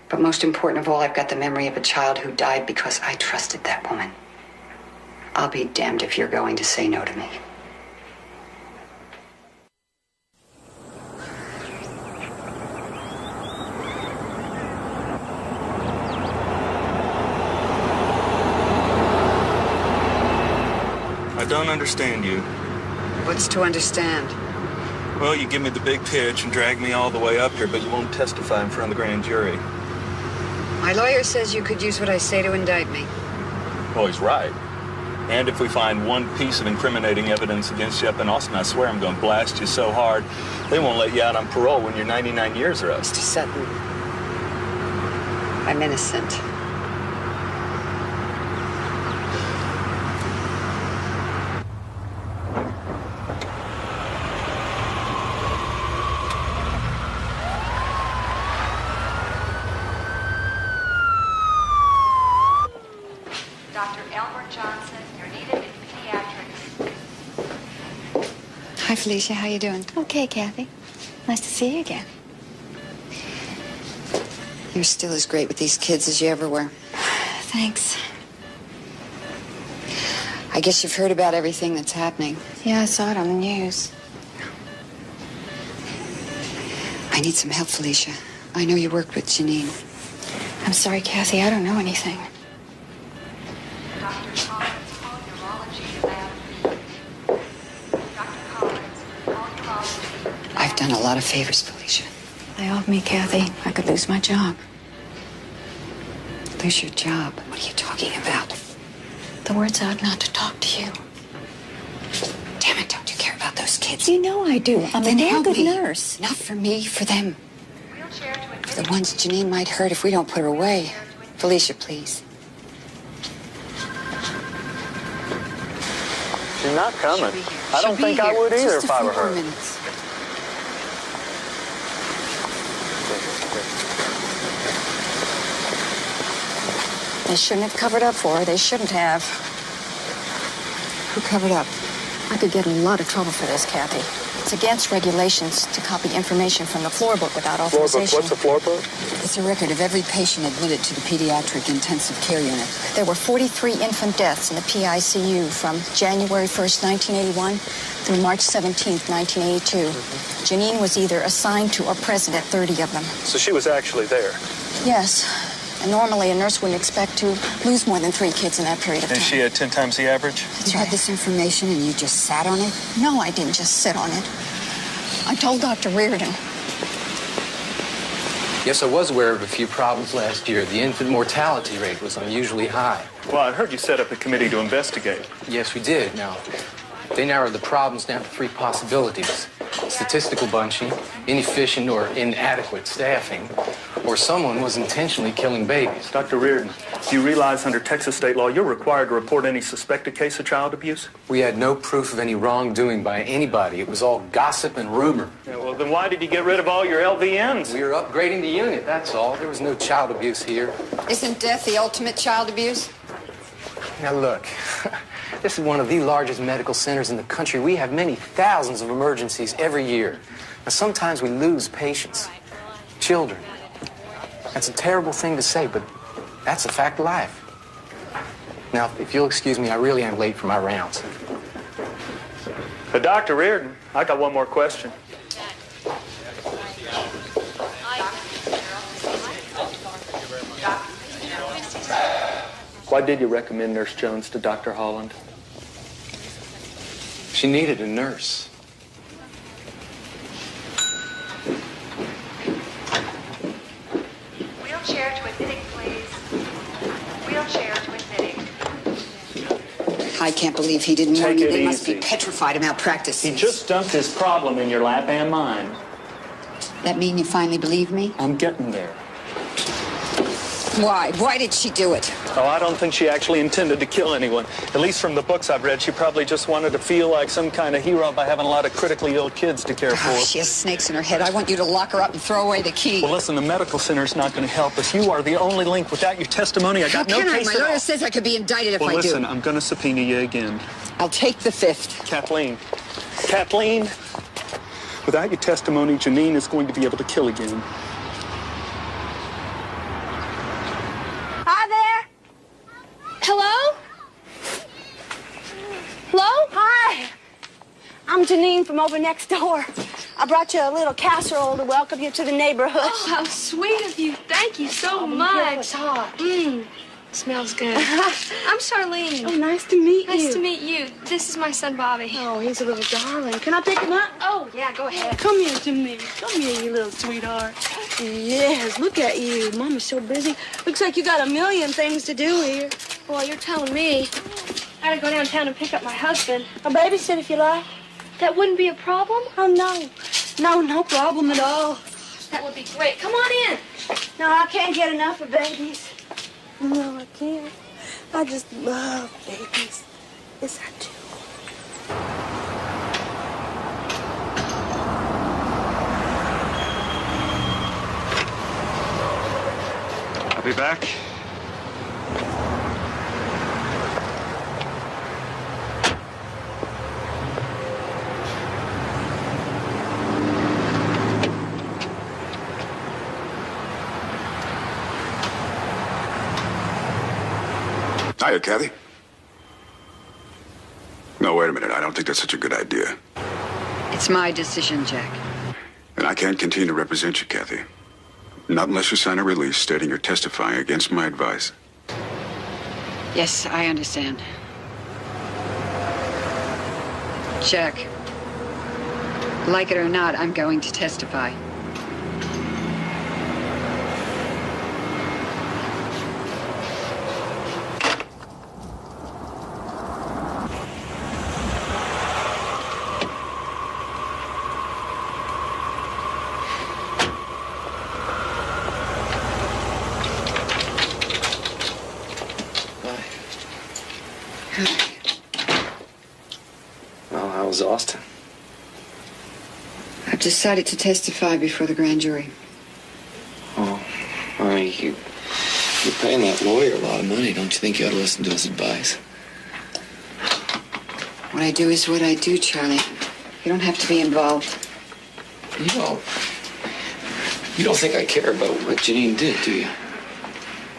But most important of all, I've got the memory of a child who died because I trusted that woman. I'll be damned if you're going to say no to me. I don't understand you. What's to understand? Well, you give me the big pitch and drag me all the way up here, but you won't testify in front of the grand jury. My lawyer says you could use what I say to indict me. Well, he's right. And if we find one piece of incriminating evidence against you up in Austin, I swear I'm going to blast you so hard, they won't let you out on parole when your 99 years are up. Mr. Sutton, I'm innocent. Dr. Elmer Johnson, you're needed in pediatrics. Hi, Felicia. How you doing? Okay, Kathy. Nice to see you again. You're still as great with these kids as you ever were. Thanks. I guess you've heard about everything that's happening. Yeah, I saw it on the news. I need some help, Felicia. I know you worked with Janine. I'm sorry, Kathy. I don't know anything. done a lot of favors, Felicia. Lay off me, Kathy. I could lose my job. Lose your job? What are you talking about? The word's out not to talk to you. Damn it, don't you care about those kids? You know I do. I'm Then a damn help good me. nurse. Not for me, for them. For the ones Janine might hurt if we don't put her away. Felicia, please. She's not coming. I don't think I would either if I were her. Minutes. They shouldn't have covered up for her. They shouldn't have. Who covered up? I could get in a lot of trouble for this, Kathy. It's against regulations to copy information from the floor book without authorization. What's the floor book? It's a record of every patient admitted to the pediatric intensive care unit. There were 43 infant deaths in the PICU from January 1st, 1981 through March 17th, 1982. Janine was either assigned to or present at 30 of them. So she was actually there. Yes. And normally a nurse wouldn't expect to lose more than 3 kids in that period of time. And she had 10 times the average? You had this information and you just sat on it? No, I didn't just sit on it. I told Dr. Reardon. Yes, I was aware of a few problems last year. The infant mortality rate was unusually high. Well, I heard you set up a committee to investigate. Yes, we did. Now, they narrowed the problems down to 3 possibilities. Statistical bunching, inefficient or inadequate staffing, or someone was intentionally killing babies. Dr. Reardon, do you realize under Texas state law you're required to report any suspected case of child abuse? We had no proof of any wrongdoing by anybody. It was all gossip and rumor. Yeah, well, then why did you get rid of all your LVNs? We were upgrading the unit, that's all. There was no child abuse here. Isn't death the ultimate child abuse? Now look, this is one of the largest medical centers in the country. We have many thousands of emergencies every year. Now sometimes we lose patients, children. That's a terrible thing to say, but that's a fact of life. Now, if you'll excuse me, I really am late for my rounds. Dr. Reardon, I got one more question. Why did you recommend Nurse Jones to Dr. Holland? She needed a nurse. Wheelchair to admitting, please. Wheelchair to admitting. I can't believe he didn't warn Take you. it They must be easy. petrified of malpractice. He just dumped his problem in your lap and mine. That mean you finally believe me? I'm getting there. Why? Why did she do it? Oh, I don't think she actually intended to kill anyone. At least from the books I've read, she probably just wanted to feel like some kind of hero by having a lot of critically ill kids to care for. Oh, she has snakes in her head. I want you to lock her up and throw away the key. Well, listen, the medical center's not going to help us. You are the only link. Without your testimony, I got How no can case I? at My all. lawyer says I could be indicted if Well, I listen, do. I'm going to subpoena you again. I'll take the 5th. Kathleen, without your testimony, Janine is going to be able to kill again. Hi there. Hello? Hello? Hi. I'm Janine from over next door. I brought you a little casserole to welcome you to the neighborhood. Oh, how sweet of you. Thank you so much. It's hot. Smells good. I'm Charlene. Oh, nice to meet you. Nice to meet you. This is my son, Bobby. Oh, he's a little darling. Can I pick him up? Oh, yeah, go ahead. Come here, Janine. Come here, you little sweetheart. Yes, look at you. Mama's so busy. Looks like you got a million things to do here. Well, you're telling me. I gotta go downtown and pick up my husband. I'll babysit if you like. That wouldn't be a problem? Oh, no. No problem at all. That would be great. Come on in. No, I can't get enough of babies. No, I can't. I just love babies. Yes, I do. I'll be back. Hiya, Kathy. No, wait a minute. I don't think that's such a good idea. It's my decision, Jack. And I can't continue to represent you, Kathy. Not unless you sign a release stating you're testifying against my advice. Yes, I understand. Jack, Like it or not, I'm going to testify. Well, how was Austin? I've decided to testify before the grand jury. Oh, honey, you're paying that lawyer a lot of money. Don't you think you ought to listen to his advice? What I do is what I do, Charlie. You don't have to be involved. You don't think I care about what Janine did, do you?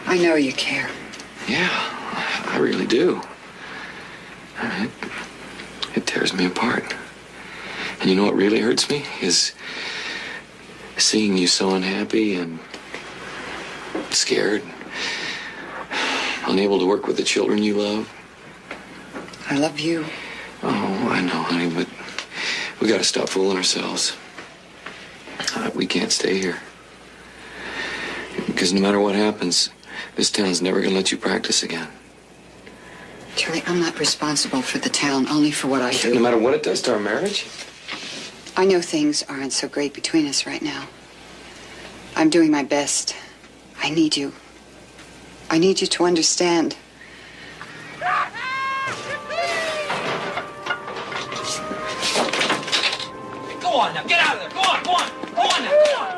I know you care. Yeah, I really do. It tears me apart. And you know what really hurts me? Is seeing you so unhappy and scared, unable to work with the children you love. I love you. Oh, I know, honey, but we gotta stop fooling ourselves. We can't stay here. Because no matter what happens, this town's never gonna let you practice again. Charlie, I'm not responsible for the town, only for what I do. No matter what it does to our marriage? I know things aren't so great between us right now. I'm doing my best. I need you. I need you to understand. Go on now, get out of there. Go on, go on. Go on now, go on.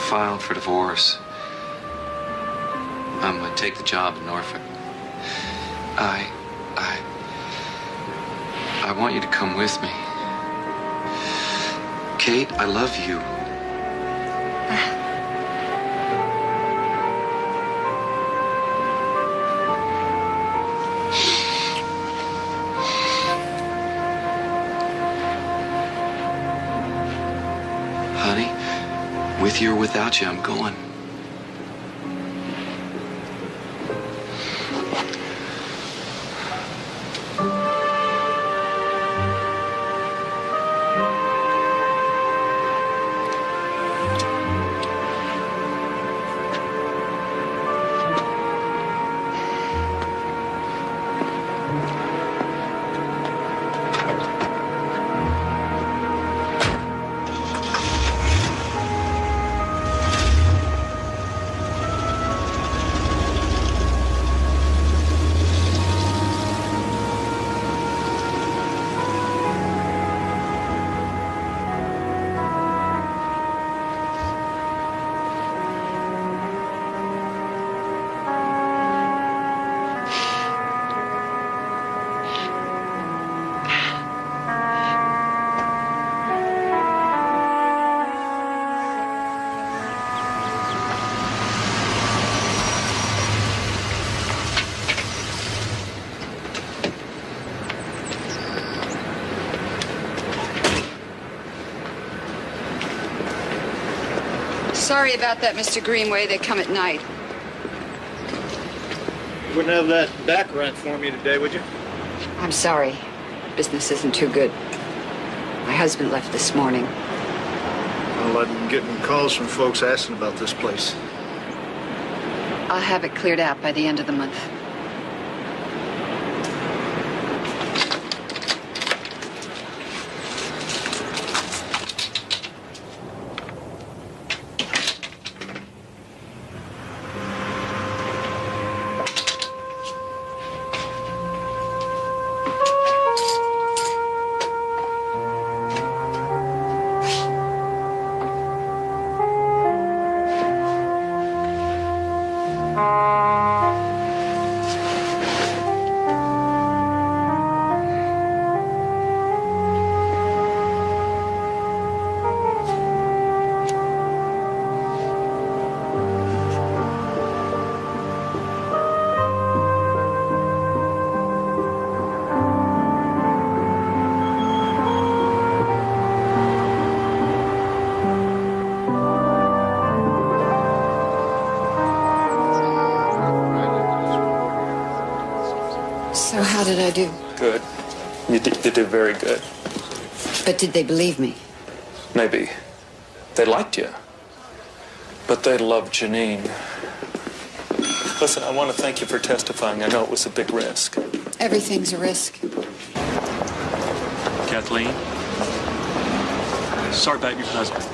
Filed for divorce. I'm gonna take the job in Norfolk. I want you to come with me. Kate, I love you. Honey, with you or without you, I'm going. Sorry about that, Mr. Greenway. They come at night. You wouldn't have that back rent for me today, would you? I'm sorry. Business isn't too good. My husband left this morning. Well, I've been getting calls from folks asking about this place. I'll have it cleared out by the end of the month. did I do? Good. You did very good. But did they believe me? Maybe. They liked you. But they loved Janine. Listen, I want to thank you for testifying. I know it was a big risk. Everything's a risk. Kathleen, sorry about your husband.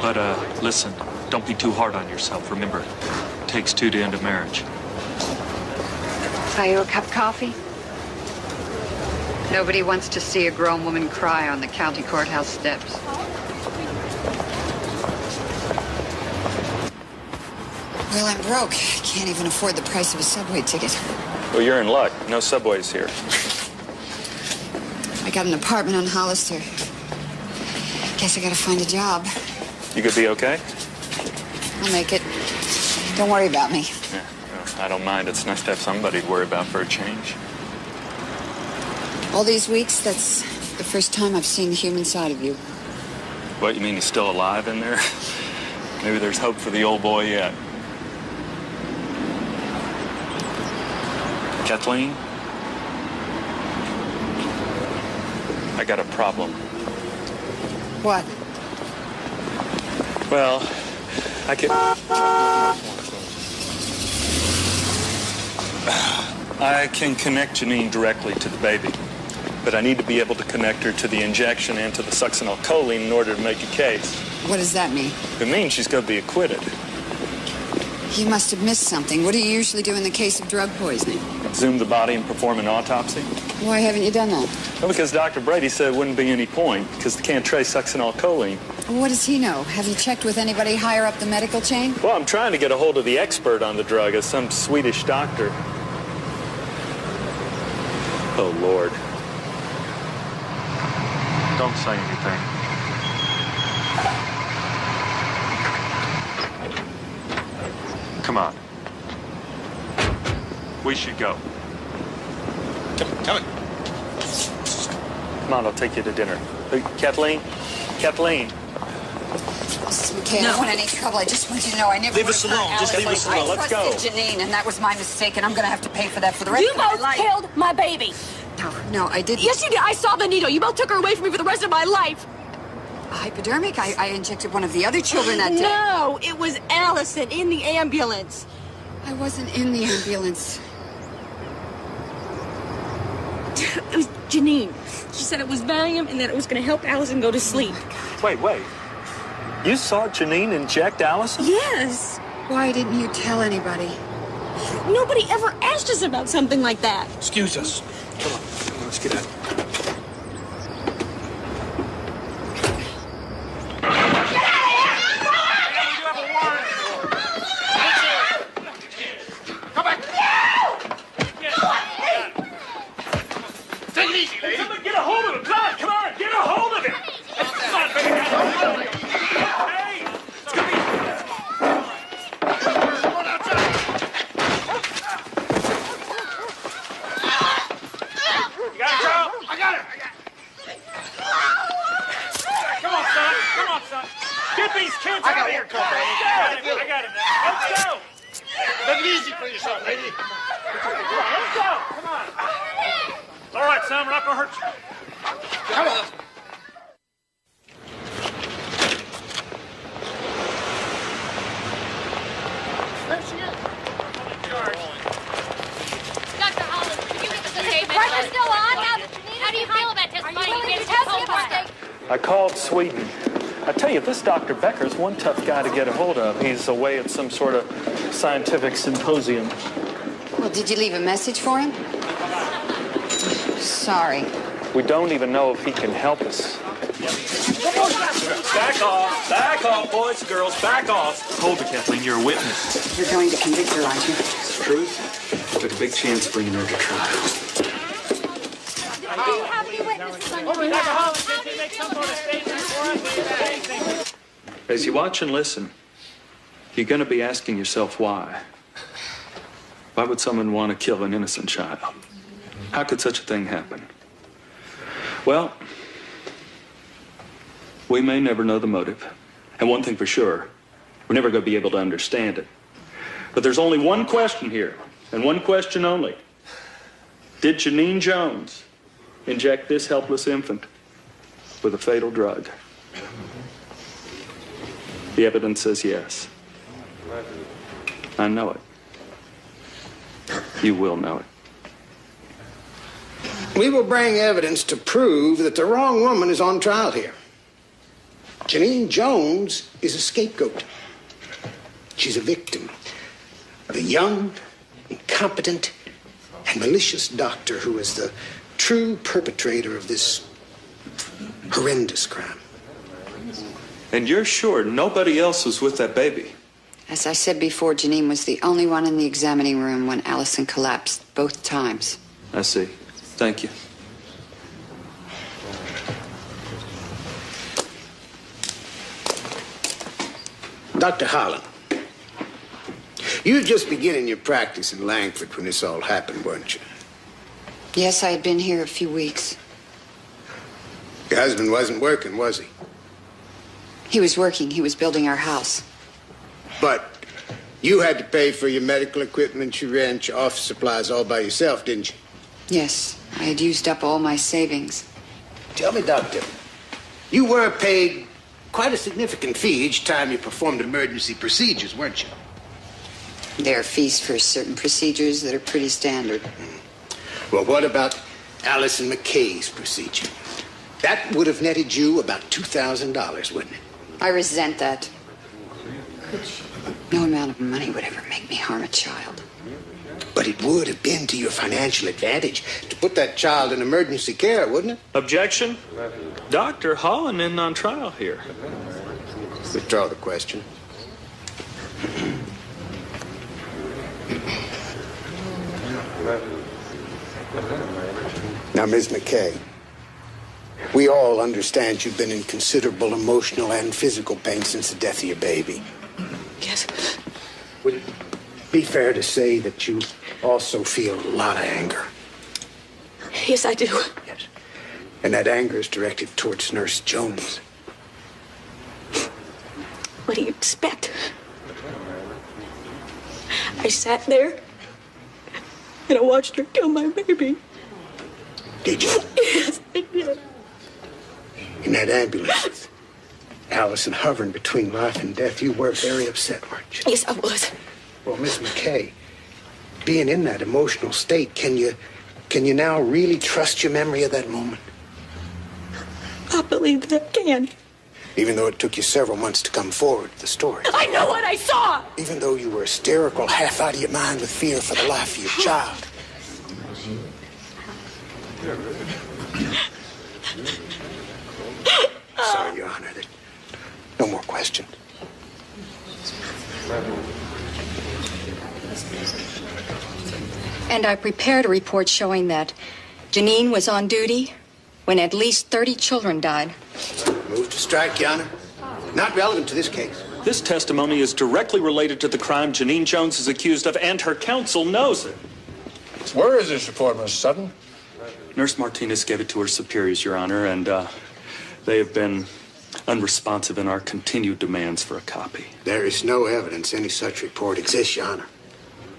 But, listen, don't be too hard on yourself. Remember, it takes two to end a marriage. Buy you a cup of coffee? Nobody wants to see a grown woman cry on the county courthouse steps. Well, I'm broke. I can't even afford the price of a subway ticket. Well, you're in luck. No subways here. I got an apartment on Hollister. Guess I gotta find a job. You could be okay? I'll make it. Don't worry about me. Yeah, well, I don't mind. It's nice to have somebody to worry about for a change. All these weeks, that's the first time I've seen the human side of you. What, you mean he's still alive in there? Maybe there's hope for the old boy yet. Kathleen? I got a problem. What? Well, I can connect Janine directly to the baby, but I need to be able to connect her to the injection and to the succinylcholine in order to make a case. What does that mean? It means she's going to be acquitted. You must have missed something. What do you usually do in the case of drug poisoning? Exhume the body and perform an autopsy. Why haven't you done that? Well, because Dr. Brady said it wouldn't be any point, because they can't trace succinylcholine. Well, what does he know? Have you checked with anybody higher up the medical chain? Well, I'm trying to get a hold of the expert on the drug, as some Swedish doctor. Oh, Lord. Don't say anything. Come on. We should go. Come on. Come on, I'll take you to dinner. Kathleen? Kathleen? Mrs. McKay, I don't want any trouble. I just want you to know I never Leave us alone. Just leave us alone. Let's go. I trusted Janine, and that was my mistake, and I'm going to have to pay for that for the rest You of my both life. killed my baby. No, I didn't. Yes, you did. I saw the needle. You both took her away from me for the rest of my life. A hypodermic? I injected one of the other children that day. No, it was Allison in the ambulance. I wasn't in the ambulance. It was Janine. She said it was Valium and that it was going to help Allison go to sleep. Wait. You saw Janine inject Allison? Yes. Why didn't you tell anybody? Nobody ever asked us about something like that. Excuse us. Come on, let's get out. Take it easy, lady. Somebody get a hold of him. Come on, get a hold of him. Come on, baby. Hey, it's gonna be. Come on outside. You got it, Joe? I got it. Come on, son. Get these kids out of here. Come on, I got it now. Let's go. Take it easy for yourself, lady. Let's go. Come on. All right, son, we're not going to hurt you. Come on. There she is. Dr. Holland, did you get the statement? Pressure's still on. How do you feel about testifying against your co-partner? I called Sweden. I tell you, this Dr. Becker's one tough guy to get a hold of. He's away at some sort of scientific symposium. Well, did you leave a message for him? Sorry. We don't even know if he can help us. Back off, boys and girls, back off. Hold it, Kathleen, you're a witness. You're going to convict her, aren't you? Truth? Took a big chance bringing her to trial. Do you have any witnesses on your behalf? How do you feel about it? As you watch and listen, you're going to be asking yourself why. Why would someone want to kill an innocent child? How could such a thing happen? Well, we may never know the motive. And one thing for sure, we're never going to be able to understand it. But there's only one question here, and one question only. Did Janine Jones inject this helpless infant with a fatal drug? The evidence says yes. I know it. You will know it. We will bring evidence to prove that the wrong woman is on trial here. Janine Jones is a scapegoat. She's a victim of a young, incompetent, and malicious doctor who is the true perpetrator of this horrendous crime. And you're sure nobody else was with that baby? As I said before, Janine was the only one in the examining room when Allison collapsed, both times. I see. Thank you. Dr. Holland, you were just beginning your practice in Langford when this all happened, weren't you? Yes, I had been here a few weeks. Your husband wasn't working, was he? He was working. He was building our house. But you had to pay for your medical equipment, your rent, your office supplies all by yourself, didn't you? Yes, I had used up all my savings. Tell me, Doctor, you were paid quite a significant fee each time you performed emergency procedures, weren't you? There are fees for certain procedures that are pretty standard. Well, what about Allison McKay's procedure? That would have netted you about $2,000, wouldn't it? I resent that. No amount of money would ever make me harm a child. But it would have been to your financial advantage to put that child in emergency care, wouldn't it? Objection? Dr. Holland isn't on trial here. Withdraw the question. Now, Ms. McKay, we all understand you've been in considerable emotional and physical pain since the death of your baby. Yes. Would it be fair to say that you also feel a lot of anger? Yes, I do. Yes. And that anger is directed towards Nurse Jones. What do you expect? I sat there and I watched her kill my baby. Did you? Yes, I did. In that ambulance with Allison hovering between life and death, you were very upset, weren't you? Yes, I was. Well, Miss McKay, being in that emotional state, can you now really trust your memory of that moment? I believe that I can. Even though it took you several months to come forward with the story. I know what I saw! Even though you were hysterical, half out of your mind with fear for the life of your child. Sorry, Your Honor. No more questions. And I prepared a report showing that Janine was on duty when at least 30 children died. Move to strike, Your Honor. Not relevant to this case. This testimony is directly related to the crime Janine Jones is accused of, and her counsel knows it. Where is this report, Mr. Sutton? Nurse Martinez gave it to her superiors, Your Honor, and they have been unresponsive in our continued demands for a copy. There is no evidence any such report exists, Your Honor.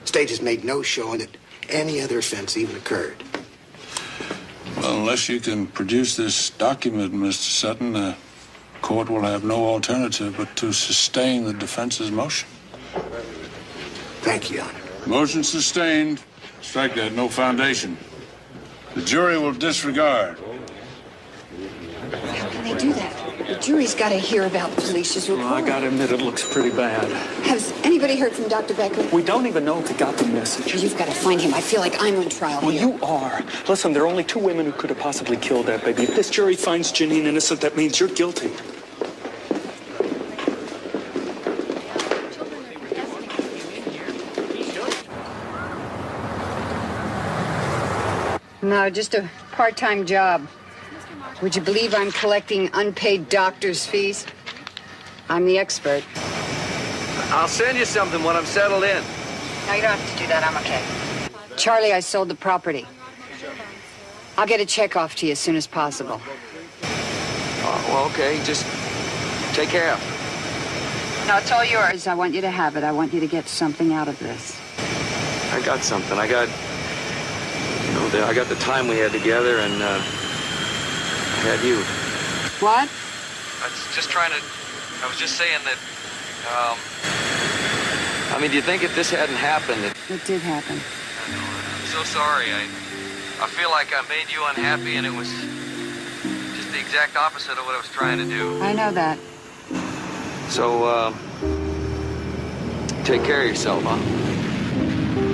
State has made no showing that any other offense even occurred. Well, unless you can produce this document, Mr. Sutton, the court will have no alternative but to sustain the defense's motion. Thank you, Your Honor. Motion sustained. Strike that, no foundation. The jury will disregard. How can they do that? The jury's got to hear about Felicia's report. Well, I gotta admit, it looks pretty bad. Has anybody heard from Dr. Becker? We don't even know if he got the message. You've got to find him. I feel like I'm on trial Well, here. you are. Listen, there are only 2 women who could have possibly killed that baby. If this jury finds Janine innocent, that means you're guilty. No, just a part-time job. Would you believe I'm collecting unpaid doctor's fees? I'm the expert. I'll send you something when I'm settled in. No, you don't have to do that. I'm okay. Charlie, I sold the property. I'll get a check off to you as soon as possible. Well, okay. Just take care of it. No, it's all yours. I want you to have it. I want you to get something out of this. I got something. I got I got the time we had together, and I had you. What? I was just saying that, I mean, do you think if this hadn't happened... It did happen. I'm so sorry. I feel like I made you unhappy, and it was just the exact opposite of what I was trying to do. I know that. So, take care of yourself, huh?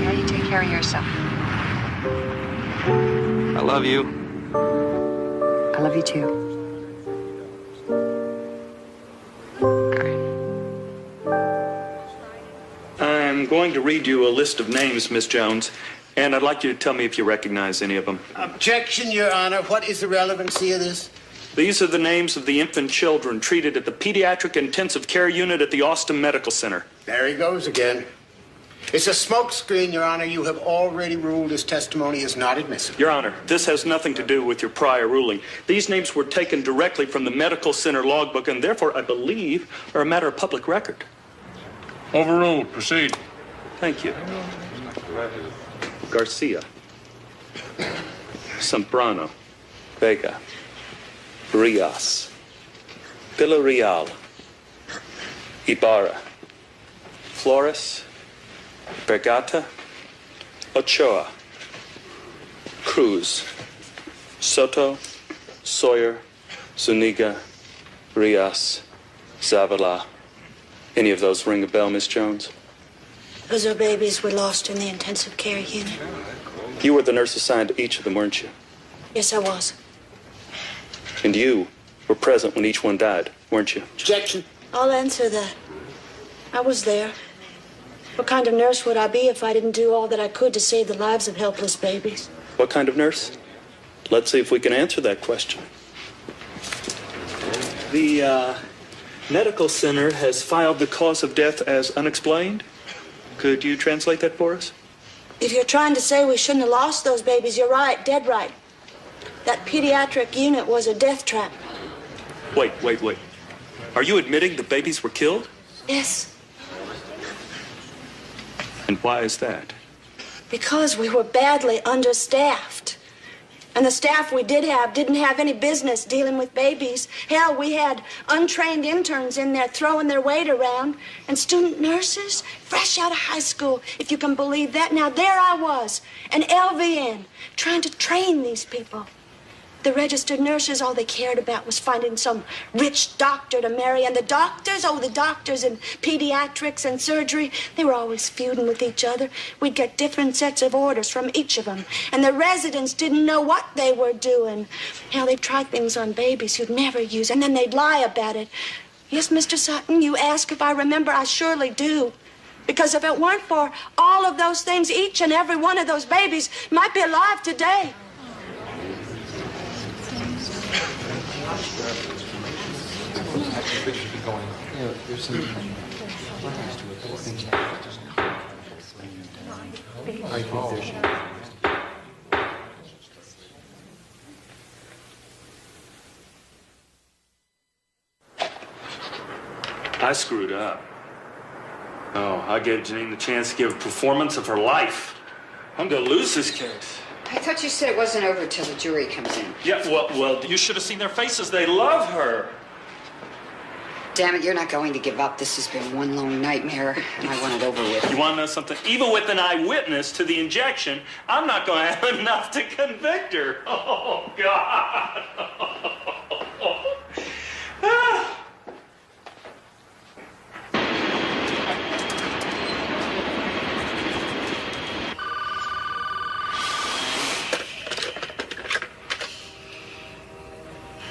Yeah, you take care of yourself. I love you. I love you too. I'm going to read you a list of names, Miss Jones, and I'd like you to tell me if you recognize any of them. Objection, Your Honor. What is the relevancy of this? These are the names of the infant children treated at the Pediatric Intensive Care Unit at the Austin Medical Center. There he goes again. It's a smokescreen, Your Honor. You have already ruled his testimony is not admissible. Your Honor, this has nothing to do with your prior ruling. These names were taken directly from the medical center logbook and therefore, I believe, are a matter of public record. Overruled. Proceed. Thank you. Garcia. Zambrano. Vega. Rios. Villarreal. Ibarra. Flores. Bergata. Ochoa. Cruz. Soto. Sawyer. Zuniga. Rios. Zavala. Any of those ring a bell, Miss Jones? Those are babies we lost in the intensive care unit. You were the nurse assigned to each of them, weren't you? Yes, I was. And you were present when each one died, weren't you? Objection. I'll answer that. I was there. What kind of nurse would I be if I didn't do all that I could to save the lives of helpless babies? What kind of nurse? Let's see if we can answer that question. The medical center has filed the cause of death as unexplained. Could you translate that for us? If you're trying to say we shouldn't have lost those babies, you're right, dead right. That pediatric unit was a death trap. Wait. Are you admitting the babies were killed? Yes, And why is that? because we were badly understaffed. And the staff we did have didn't have any business dealing with babies. Hell, we had untrained interns in there throwing their weight around, and student nurses fresh out of high school, if you can believe that. Now, there I was, an LVN, trying to train these people. The registered nurses, all they cared about was finding some rich doctor to marry. And the doctors in pediatrics and surgery, they were always feuding with each other. We'd get different sets of orders from each of them. And the residents didn't know what they were doing. Hell, they'd try things on babies who'd never use, and then they'd lie about it. Yes, Mr. Sutton, you ask if I remember. I surely do. Because if it weren't for all of those things, each and every one of those babies might be alive today. I screwed up. Oh, I gave Janine the chance to give a performance of her life. I'm gonna lose this case. I thought you said it wasn't over till the jury comes in. Yeah, well, you should have seen their faces. They love her. Damn it, you're not going to give up. This has been one long nightmare, and I want it over with. You want to know something? Even with an eyewitness to the injection, I'm not going to have enough to convict her. Oh, God.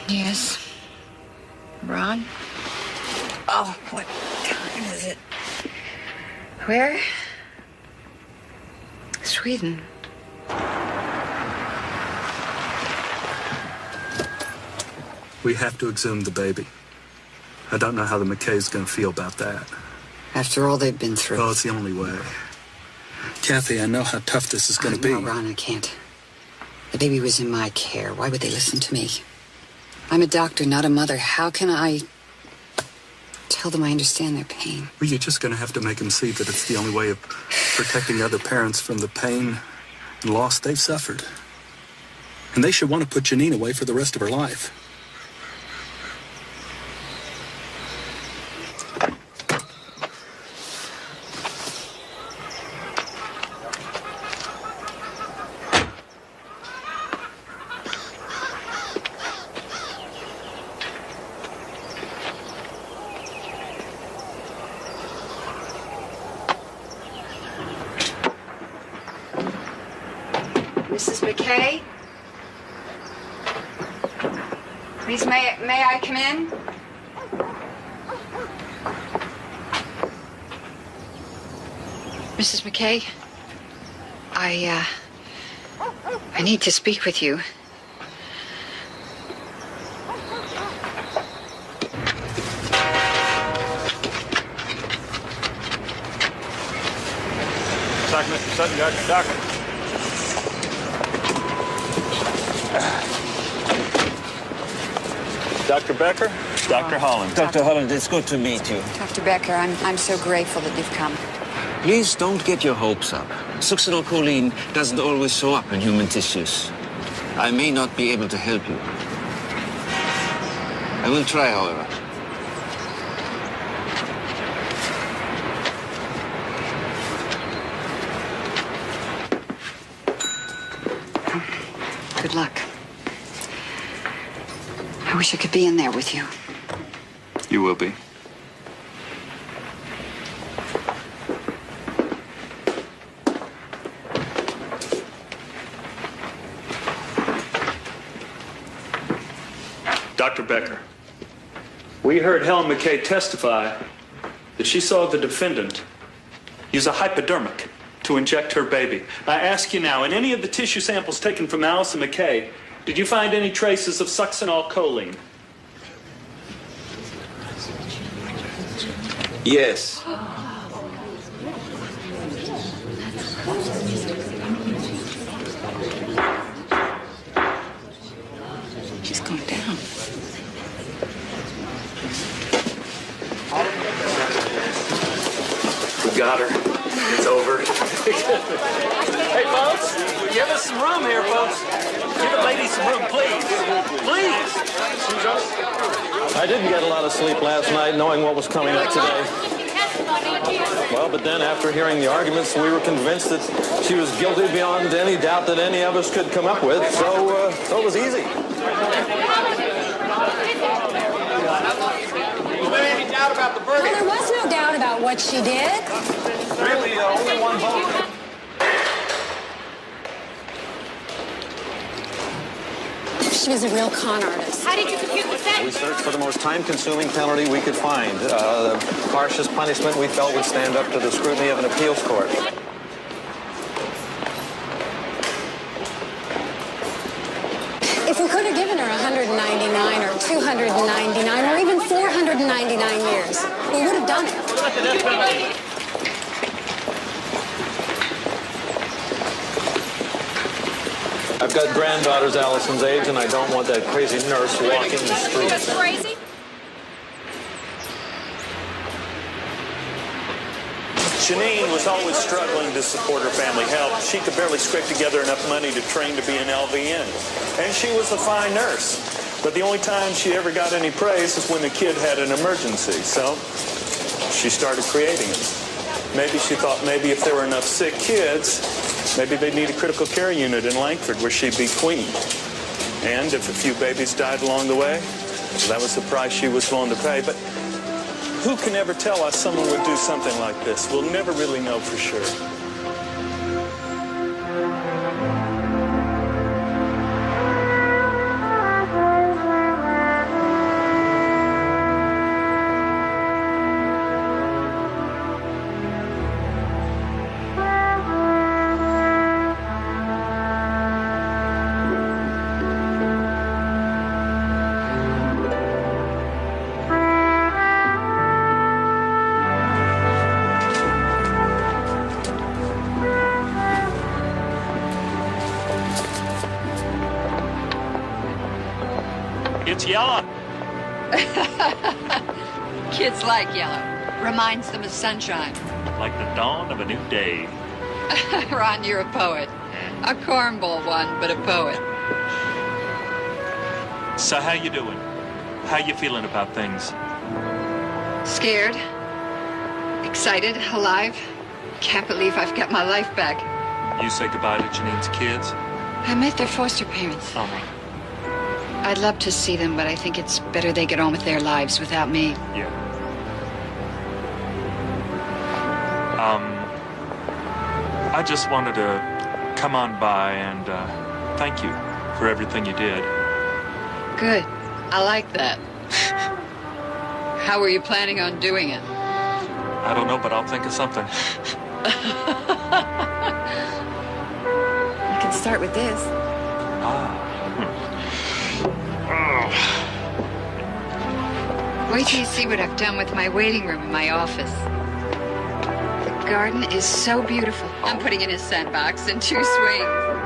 Yes. Ron? Oh, what time is it? Where? Sweden. We have to exhume the baby. I don't know how the McKay's going to feel about that. After all they've been through. Well, it's the only way. Kathy, I know how tough this is going to be. No, Ron, I can't. The baby was in my care. Why would they listen to me? I'm a doctor, not a mother. How can I tell them I understand their pain? Well, you're just going to have to make them see that it's the only way of protecting other parents from the pain and loss they've suffered. And they should want to put Janine away for the rest of her life. Mrs. McKay? Please, may I come in? Mrs. McKay, I need to speak with you. Doc, Mr. Sutton, Doctor. Dr. Becker, Dr. Holland. Dr. Holland, it's good to meet you. Dr. Becker, I'm so grateful that you've come. Please don't get your hopes up. Succinylcholine doesn't always show up in human tissues. I may not be able to help you. I will try, however. Good luck. I wish I could be in there with you. You will be. Dr. Becker, we heard Helen McKay testify that she saw the defendant use a hypodermic to inject her baby. I ask you now, in any of the tissue samples taken from Allison McKay, did you find any traces of succinylcholine? Yes. She's going down. We got her. It's over. Hey, folks, give us some room here, folks. Give the ladies some room, please. Please. I didn't get a lot of sleep last night knowing what was coming up today. Well, but then after hearing the arguments, we were convinced that she was guilty beyond any doubt that any of us could come up with, so it was easy. Any doubt about the verdict? Well, there was no doubt about what she did. Really, only one vote. She was a real con artist. How did you compute the sentence? We searched for the most time-consuming penalty we could find. The harshest punishment we felt would stand up to the scrutiny of an appeals court. If we could have given her 199 or 299 or even 499 years, we would have done it. I've got granddaughters Allison's age, and I don't want that crazy nurse walking the streets. Crazy? Janine was always struggling to support her family health. She could barely scrape together enough money to train to be an LVN. And she was a fine nurse. But the only time she ever got any praise is when the kid had an emergency. So she started creating it. Maybe she thought maybe if there were enough sick kids, maybe they'd need a critical care unit in Langford where she'd be queen. And if a few babies died along the way, that was the price she was willing to pay. But who can ever tell us someone would do something like this? We'll never really know for sure. It's yellow. Kids like yellow. Reminds them of sunshine. Like the dawn of a new day. Ron, you're a poet. A cornball one, but a poet. So how you doing? How you feeling about things? Scared. Excited. Alive. Can't believe I've got my life back. You say goodbye to Janine's kids? I met their foster parents. Oh, I'd love to see them, but I think it's better they get on with their lives without me. yeah. I just wanted to come on by and thank you for everything you did. Good. I like that. How were you planning on doing it? I don't know, but I'll think of something. You can start with this. Wait till you see what I've done with my waiting room in my office. The garden is so beautiful. I'm putting in a sandbox and 2 swings.